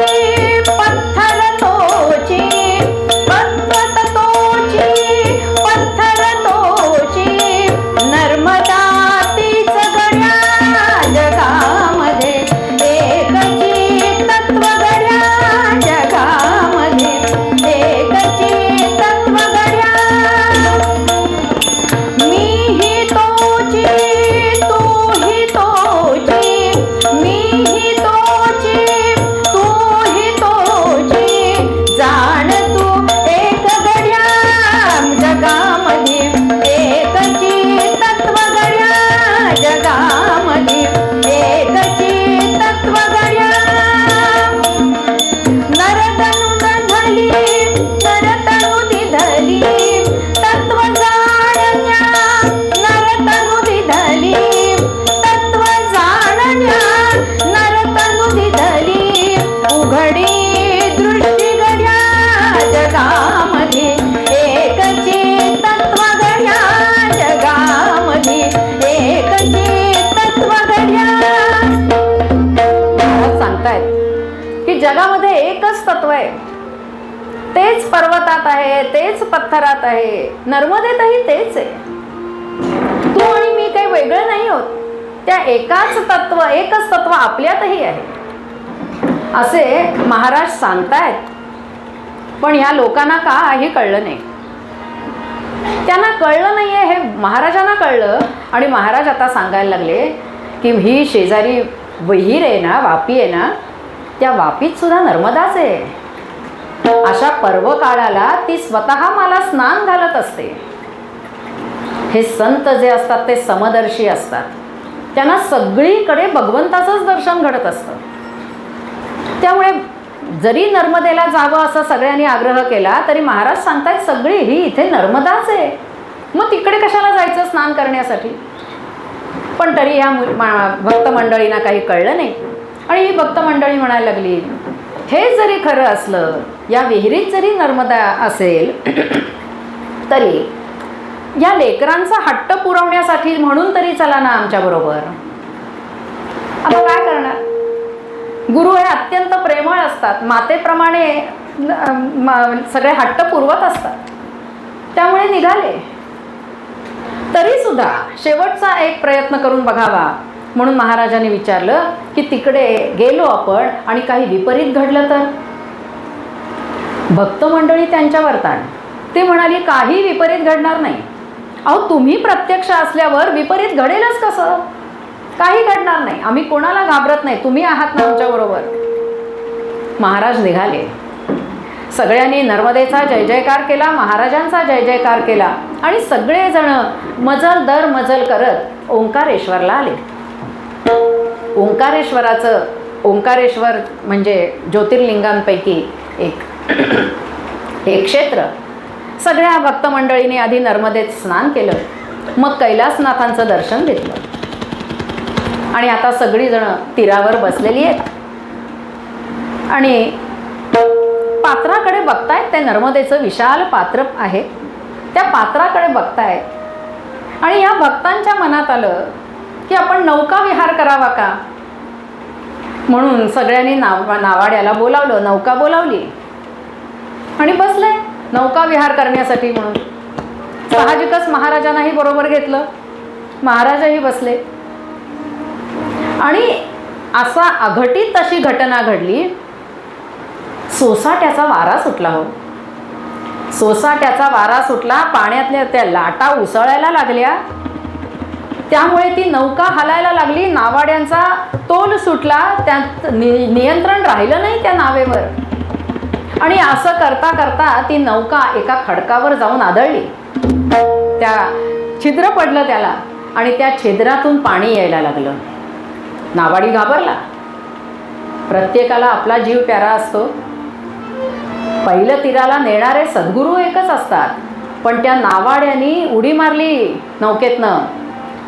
पत्थर तोची, पर्वत तोची पत्थर तोची, नर्मदा तीच गड्या, जगामध्ये एकची तत्वगड्या, जगामध्ये एकची तत्वगड्या, मीही तोची तूही तोची, मीही तोची तूही तोची, जाण तू एक गड्या, जगामध्ये एकची तत्वगड्या, जगामध्ये एकची तत्वगड्या, नरतनु धली, नरतनु दिधली, तत्व जाणण्या, नरतनु दिधली, तत्व जाणण्या, नरतनु दिधली, उघडी दृष्टी गड्या, जगामध्ये एकची तत्वगड्या, जगामध्ये एकची तत्वगड्या. महाराज सांगतायत की जगामध्ये एकच तत्व आहे, तेच पर्वतात आहे, तेच पत्थरात आहे, नर्मदेतही तेच आहे. तू आणि मी काही वेगळं नाही होत, त्या एकच तत्व आपल्यातही आहे असे महाराज सांगतायत. पण ह्या लोकांना काही कळलं नाही. त्यांना कळलं नाही आहे हे महाराजांना कळलं आणि महाराज आता सांगायला लागले की ही शेजारी विहीर आहे ना, वापी आहे ना, त्या वापीत सुद्धा नर्मदाच आहे. अशा पर्वकाळाला ती स्वतः मला स्नान घालत असते. हे संत जे असतात ते समदर्शी असतात, त्यांना सगळीकडे भगवंताचंच दर्शन घडत असतं. त्यामुळे जरी नर्मदेला जावं असं सगळ्यांनी आग्रह केला तरी महाराज सांगतायत सगळी ही इथे नर्मदाच आहे, मग तिकडे कशाला जायचं स्नान करण्यासाठी. पण तरी ह्या भक्त मंडळींना काही कळलं नाही आणि ही भक्त मंडळी म्हणायला लागली, हे जरी खरं असलं, या विहिरीत जरी नर्मदा असेल तरी या लेकरांचा हट्ट पुरवण्यासाठी म्हणून तरी चला ना आमच्याबरोबर. आता काय करणार, गुरु हे अत्यंत प्रेमळ असतात, मातेप्रमाणे सगळे हट्ट पुरवत असतात. त्यामुळे निघाले. तरी सुद्धा शेवटचा एक प्रयत्न करून बघावा म्हणून महाराजांनी विचारलं की तिकडे गेलो आपण आणि काही विपरीत घडलं तर. भक्त मंडळी त्यांच्यावर ताण. ते म्हणाली काही विपरीत घडणार नाही. अहो तुम्ही प्रत्यक्ष असल्यावर विपरीत घडेलच कसं, काही घडणार नाही, आम्ही कोणाला घाबरत नाही, तुम्ही आहात ना आमच्याबरोबर. महाराज निघाले. सगळ्यांनी नर्मदेचा जय जयकार केला, महाराजांचा जय जयकार केला आणि सगळेजण मजल दर मजल करत ओंकारेश्वरला आले. ओंकारेश्वर म्हणजे ज्योतिर्लिंगांपैकी एक क्षेत्र. सगळ्या भक्तमंडळीने आधी नर्मदेत स्नान केलं, मग कैलासनाथांचं दर्शन घेतलं आणि आता सगळीजण तीरावर बसलेली आहेत आणि पात्राकडे बघतायत. ते नर्मदेचं विशाल पात्र आहे, त्या पात्राकडे बघतायत आणि या भक्तांच्या मनात आलं की आपण नौका विहार करावा का, म्हणून सगळ्यांनी नावाड्याला बोलावलं, नौका बोलावली आणि बसले नौका विहार करण्यासाठी. म्हणून साहजिकच महाराजांनाही बरोबर घेतलं, महाराजही बसले आणि असा अघटित अशी घटना घडली. सोसाट्याचा वारा सुटला. हो, सोसाट्याचा वारा सुटला, पाण्यातल्या त्या लाटा उसळायला लागल्या, त्यामुळे ती नौका हलायला लागली. नावाड्यांचा तोल सुटला, त्यात नियंत्रण राहिलं नाही त्या नावेवर आणि असं करता करता ती नौका एका खडकावर जाऊन आदळली. त्या छिद्र पडलं त्याला आणि त्या छिद्रातून पाणी यायला लागलं. नावाडी घाबरला. प्रत्येकाला आपला जीव प्यारा असतो. पहिलं तीराला नेणारे सद्गुरू एकच असतात, पण त्या नावाड्यांनी उडी मारली नौकेतनं.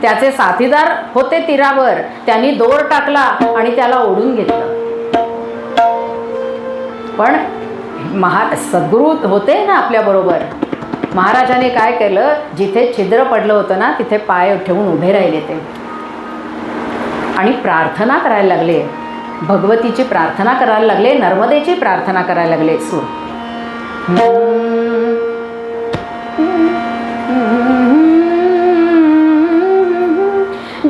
त्याचे साथीदार होते तीरावर, त्यांनी दोर टाकला आणि त्याला ओढून घेतलं. पण सद्गुरू होते ना आपल्याबरोबर. महाराजाने काय केलं, जिथे छिद्र पडलं होतं ना तिथे पाय ठेवून उभे राहिले ते आणि प्रार्थना करायला लागले. भगवतीची प्रार्थना करायला लागले, नर्मदेची प्रार्थना करायला लागले. सूर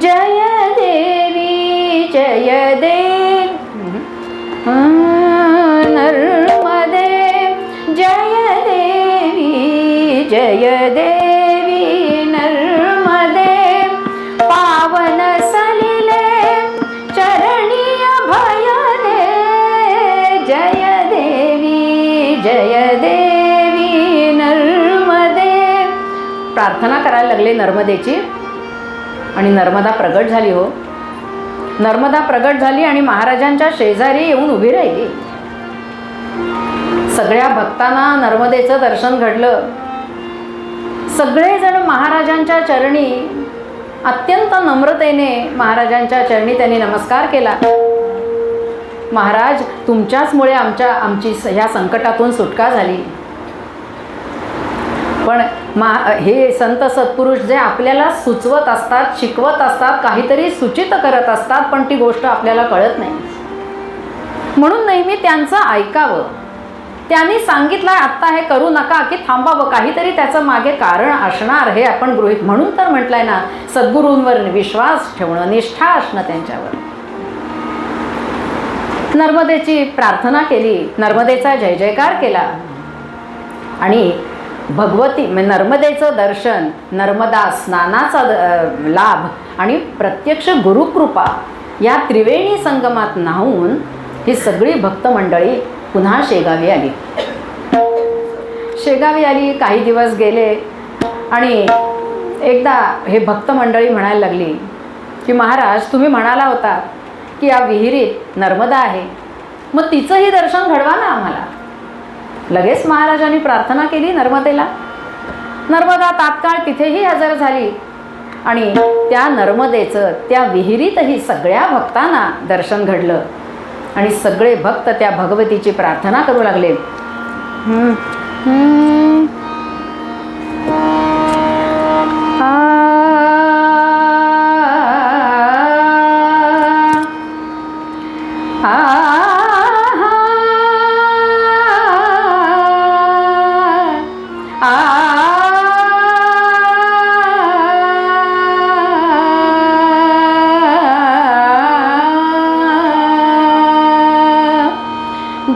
जय देवी जय देवी नर्मदे, जय देवी जय देवी नर्मदे, पावन सलिले चरणीय भय दे, जय देवी जय देवी नर्मदे. प्रार्थना करायला लागले नर्मदेची आणि नर्मदा प्रगट झाली. हो, नर्मदा प्रगट झाली आणि महाराजांच्या शेजारी येऊन उभी राहिली. सगळ्या भक्तांना नर्मदेचं दर्शन घडलं. सगळेजण महाराजांच्या चरणी अत्यंत नम्रतेने महाराजांच्या चरणी त्यांनी नमस्कार केला. महाराज, तुमच्याचमुळे आमची ह्या संकटातून सुटका झाली. पण हे संत सत्पुरुष जे आपल्याला सुचवत असतात, शिकवत असतात, काहीतरी सूचित करत असतात, पण ती गोष्ट आपल्याला कळत नाही. म्हणून नेहमी त्यांचं ऐकावं. त्यांनी सांगितलं आत्ता हे करू नका की थांबावं, काहीतरी त्याचं मागे कारण असणार हे आपण गृहीत. म्हणून तर म्हटलंय ना, सद्गुरूंवर विश्वास ठेवणं, निष्ठा असणं त्यांच्यावर. नर्मदेची प्रार्थना केली, नर्मदेचा जय जयकार केला आणि भगवती नर्मदेचं दर्शन, नर्मदा स्नानाचा लाभ आणि प्रत्यक्ष गुरुकृपा या त्रिवेणी संगमात न्हावून ही सगळी भक्तमंडळी पुन्हा शेगावी आली. शेगावी आली, काही दिवस गेले आणि एकदा हे भक्तमंडळी म्हणायला लागली की महाराज, तुम्ही म्हणाला होता की या विहिरीत नर्मदा आहे, मग तिचंही दर्शन घडवा ना आम्हाला. लगेच महाराजांनी प्रार्थना केली नर्मदेला. नर्मदा तात्काळ तिथेही हजर झाली आणि त्या नर्मदेचं त्या विहिरीतही सगळ्या भक्तांना दर्शन घडलं आणि सगळे भक्त त्या भगवतीची प्रार्थना करू लागले.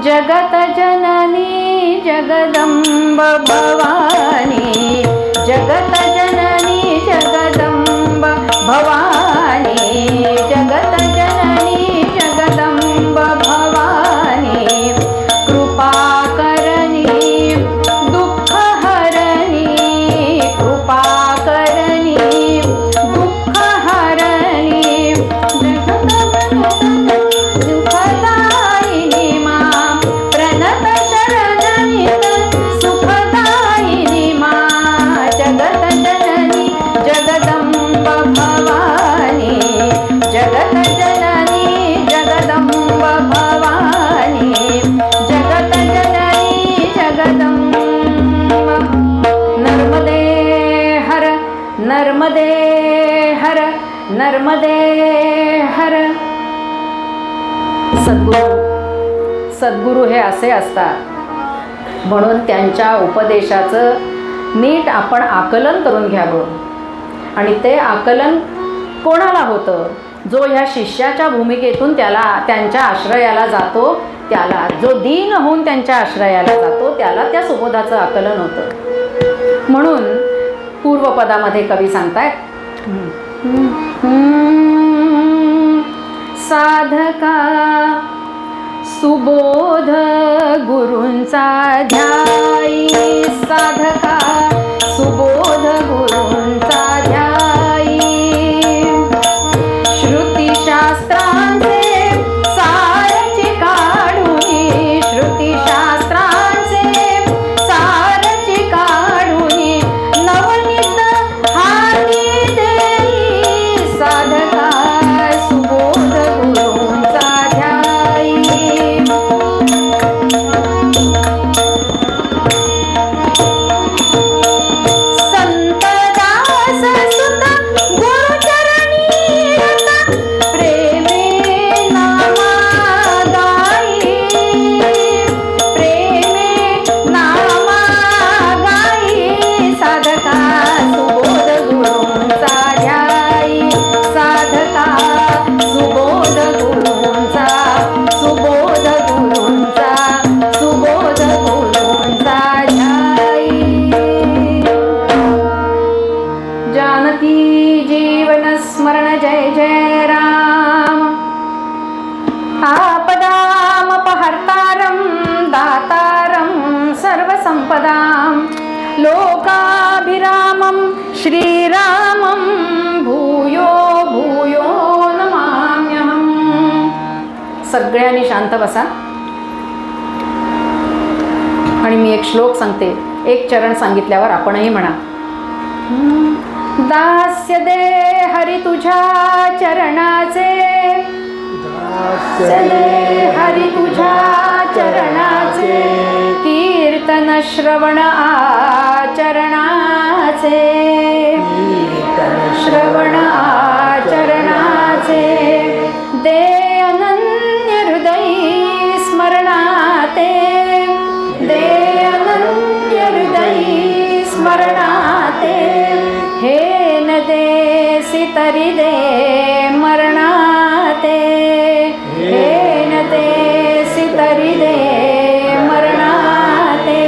जगत जननी जगदंब भवानी, जगत जननी जगदंब भवानी, जगत जननी जगदंब भवानी, कृपा करनी नर्मदे हर नर्मदे हर. सद्गुरू हे असे असतात, म्हणून त्यांच्या उपदेशाचं नीट आपण आकलन करून घ्यावं. आणि ते आकलन कोणाला होतं? जो ह्या शिष्याच्या भूमिकेतून त्यांच्या आश्रयाला जातो, त्याला, जो दीन होऊन त्यांच्या आश्रयाला जातो त्याला त्या सुबोधाचं आकलन होतं. म्हणून पूर्वपदामध्ये कवी सांगतायत, साधका सुबोध गुरूंचा ध्यायी, साधका सुबोध गुरूंचा ध्यायी, श्रुतिशास्त्रांचे सारचे काढुनी, श्रुतिशास्त्रांचे सारचे काढुनी, नवनीत हाती देई, साधका सुबोध गुरूंचा ध्यायी. लोकाभिरामं श्रीरामं भूयो भूयो नमाम्यहम्. सगळ्यांनी शांत बसा आणि मी एक श्लोक सांगते. एक चरण सांगितल्यावर आपणही म्हणा. दास्य दे हरी तुझ्या चरणाचे, चले हरी तुझ्या चरणाचे, कीर्तन श्रवण आचरणाचे, श्रवण आचरणाचे, दे अनन्य हृदयी स्मरणाते, दे अनन्य हृदयी स्मरणाते, हे न देसी तरी दे मरणाते, हे न देसी तरी दे मरणाते.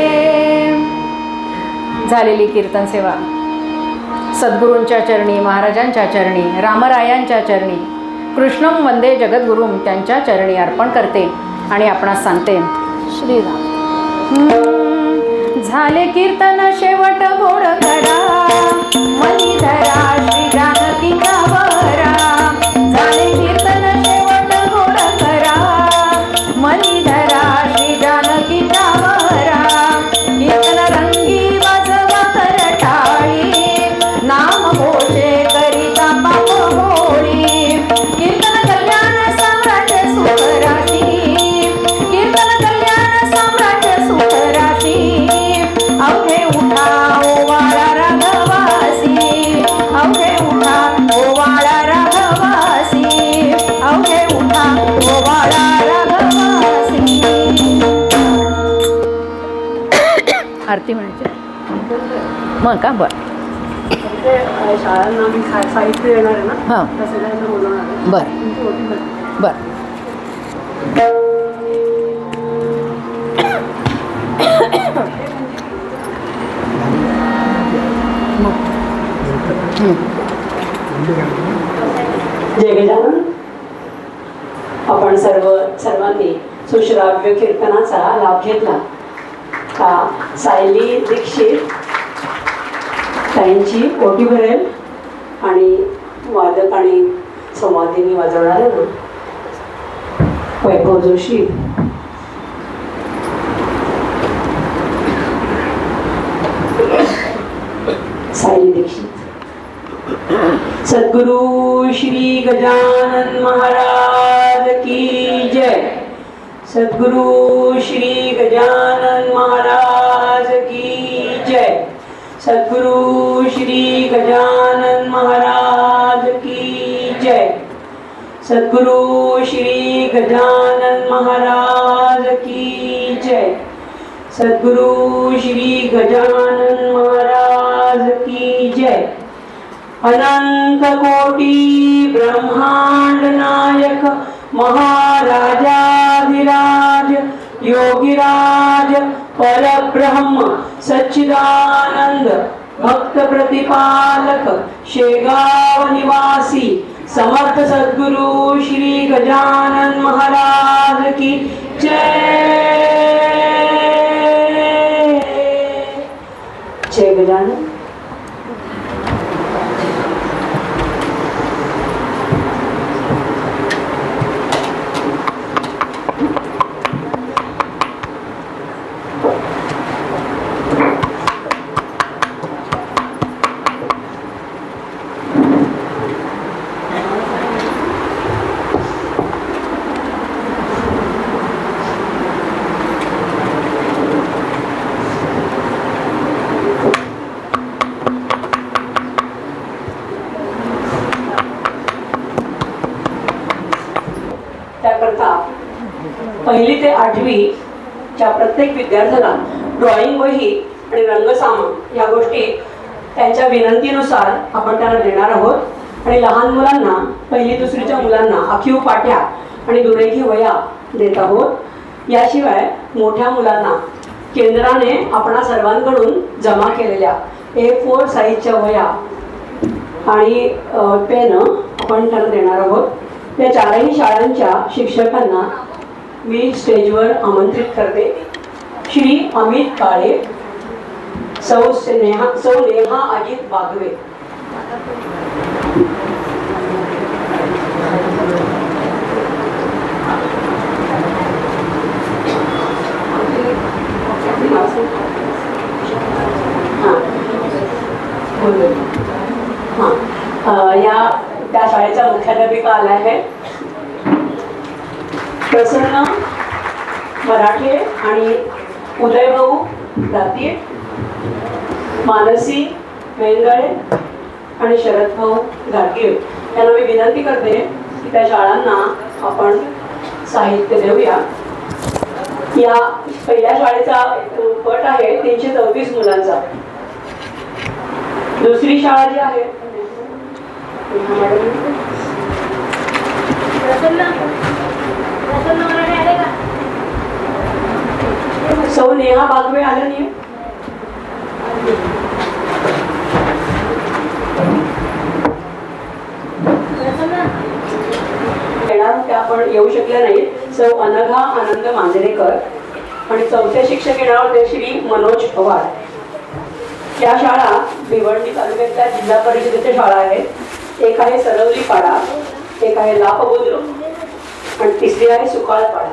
झालेली कीर्तन सेवा सद्गुरूंच्या चरणी, महाराजांच्या चरणी, रामरायांच्या चरणी, कृष्णं वंदे जगद्गुरुं त्यांच्या चरणी अर्पण करते आणि आपणास सांगते श्रीराम. झाले कीर्तन शेवट गोड करा, मनी धरा श्री जानकीचा वरा. झाले कीर्तन शेवट गोड करा, मनी धरा श्री जानकीचा वरा. कीर्तन रंगी वाजवा करटाळी, नाम घोषे करिता पाप होळी. कीर्तन कल्याण साम्राज्य सुख राशी, कीर्तन कल्याण साम्राज्य सुख राशी. अवघे उठा ओवाळा राघवासी, अवघे उठा ओवाळा राघवासी, अवघे उठा ओवाळा राघवासी. आरती म्हणायची मग का? बरं शाळांना मी साहित्य येणार आहे ना, हां त्या सगळ्यांना बोलवणार आहे. बरं बरं. जय गजानन. आपण सर्वांनी सुश्राव्य कीर्तनाचा लाभ घेतला. सायली दीक्षित ताईंची ओटी भरेल आणि वादक आणि संवादिनी वाजवणार आहे वैभव जोशी. सायली दीक्षित. सद्गुरु श्री गजानन महाराज की जय. सद्गुरु श्री गजानन महाराज की जय. सद्गुरु श्री गजानन सद्गुरु श्री गजानन महाराज की जय। सद्गुरु श्री गजानन महाराज की जय। अनंत कोटि ब्रह्मांड नायक महाराजाधिराज योगिराज परब्रह्म सच्चिदानंद भक्त प्रतिपालक शेगाव निवासी समर्थ सद्गुरु श्री गजानन महाराज की जय। जय गजानन। त्याकरता 1ली ते 8वी च्या प्रत्येक विद्यार्थ्याला ड्रॉइंग वही आणि रंगसामान या गोष्टी त्यांच्या विनंतीनुसार आपण त्यांना देणार आहोत। आणि लहान मुलांना 1ली 2रीच्या मुलांना आखीव पाट्या आणि दुरेखी वह्या देत आहोत। याशिवाय मोठ्या मुलांना केंद्राने आपणा सर्वांकडून जमा केलेल्या A4 साईजच्या वह्या आणि पेन आपण त्यांना देणार आहोत। त्या 4ही शाळांच्या शिक्षकांना मी स्टेजवर आमंत्रित करते। श्री अमित काळे, सौ नेहा अजित बागवे। या त्या शाळेचा मुख्याध्यापिका आल्या आहेत प्रसन्न मराठे आणि उदयभाऊ दातीर, मानसी वेंगळे आणि शरदभाऊ गाडगीळ यांना मी विनंती करते की त्या शाळांना आपण साहित्य देऊया। या पहिल्या शाळेचा पट आहे 324 मुलांचा। दुसरी शाळा जी आहे सौ नेहा बागवे आल्या नाही येणार त्या आपण येऊ शकल्या नाही। सौ अनघा आनंद मांजरेकर आणि 4थे शिक्षक येणार होते श्री मनोज पवार। या शाळा भिवंडी तालुक्यातल्या जिल्हा परिषदेच्या शाळा आहेत। एक आहे सरवली पाडा, एक आहे लापबुद्रुक आणि 3री आहे सुकाळपाडा।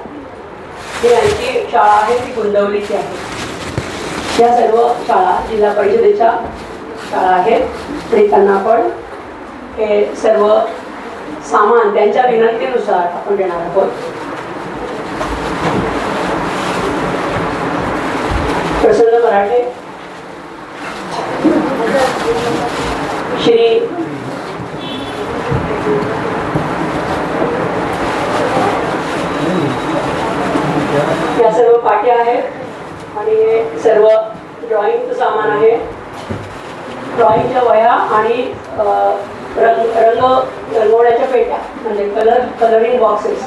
ही यांची शाळा आहे ती गुंदवलीची आहे। या सर्व शाळा जिल्हा परिषदेच्या शाळा आहेत आणि त्यांना आपण हे सर्व सामान त्यांच्या विनंतीनुसार आपण देणार आहोत। प्रसन्न मराठे, श्री या सर्व पाट्या आहेत आणि हे सर्व ड्रॉइंगचं सामान आहे। ड्रॉइंगच्या वह्या आणि रंगवण्याच्या पेट्या म्हणजे कलरिंग बॉक्सेस।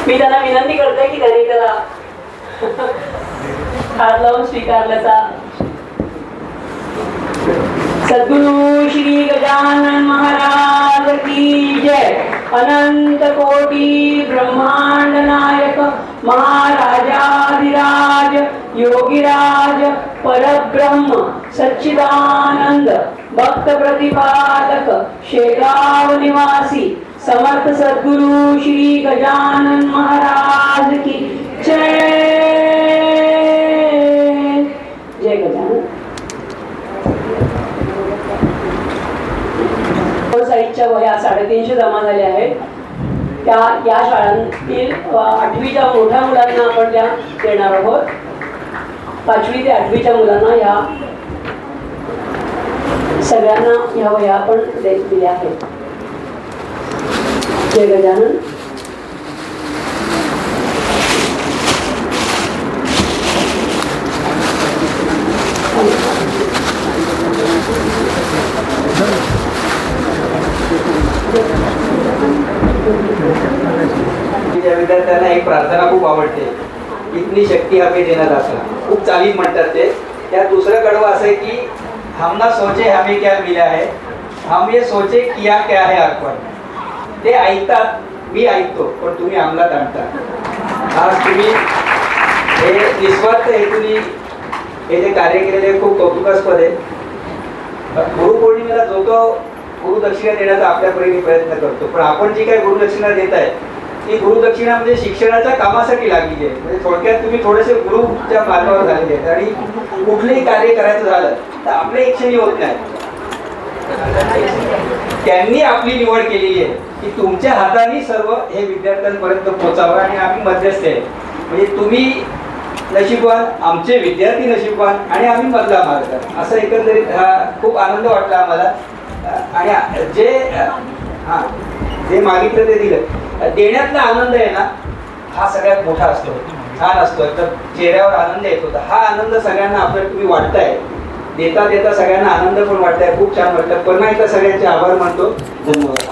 मी त्यांना विनंती करते की त्यांनी त्याला हात लावून स्वीकारल्याचा। सद्गुरु श्री गजानन महाराज की जय। अनंत कोटि ब्रह्मांड नायक महाराजाधिराज योगिराज परब्रह्म सच्चिदानंद भक्त प्रतिपालक शेगाव निवासी समर्थ सद्गुरु श्री गजानन महाराज की जय। जय गजानन। साईजच्या वह्या 350 जमा झाल्या आहेत। त्या या शाळांतील 8वीच्या मोठ्या मुलांना आपण त्या देणार आहोत। 5वी ते 8वीच्या मुलांना या सगळ्यांना ह्या वह्या पण दिल्या आहेत. जय गजानन. त्या विद्यार्थ्यांना एक प्रार्थना खूप आवडते, इतनी शक्ती हमें देना दाता. खूप चालीत म्हणतात ते. त्या दुसरं कडवं असं आहे की हम ना सोचे हमें क्या मिला है, हम ये सोचे किया क्या है अर्पण. ते ऐकतात, मी ऐकतो, पण तुम्ही अंमलात आणता. आज तुम्ही हे निस्वार्थ हेतूने हे जे कार्य केलेले खूप कौतुकास्पद आहे. गुरुपौर्णिमेला जो तो गुरुदक्षिणा देण्याचा आपल्या परीने प्रयत्न करतो, पण आपण जी काही गुरुदक्षिणा देत आहे ती गुरुदक्षिणा म्हणजे शिक्षणाच्या कामासाठी लागली आहे. म्हणजे थोडक्यात तुम्ही थोडेसे गुरुच्या मार्गावर झालेले आहेत आणि कुठलंही कार्य करायचं झालं तर आपल्या इच्छेने होत नाही. त्यांनी आपली निवड केलेली आहे की तुमच्या हाताने सर्व हे विद्यार्थ्यांपर्यंत पोहोचावं आणि आम्ही मध्यस्थ आहे. म्हणजे तुम्ही नशीबवान, आमचे विद्यार्थी नशीबवान आणि आम्ही मधला मार्ग. असं एकंदरीत खूप आनंद वाटला आम्हाला. आणि जे मागितलं ते दिलं. देण्यातला आनंद आहे ना, हा सगळ्यात मोठा असतो, छान असतो, तर चेहऱ्यावर आनंद येतो. हा आनंद सगळ्यांना आपल्याला तुम्ही वाटताय, देता देता सगळ्यांना आनंद पण वाटताय, खूप छान वाटतं. पुन्हा एकदा सगळ्यांचे आभार मानतो. धन्यवाद.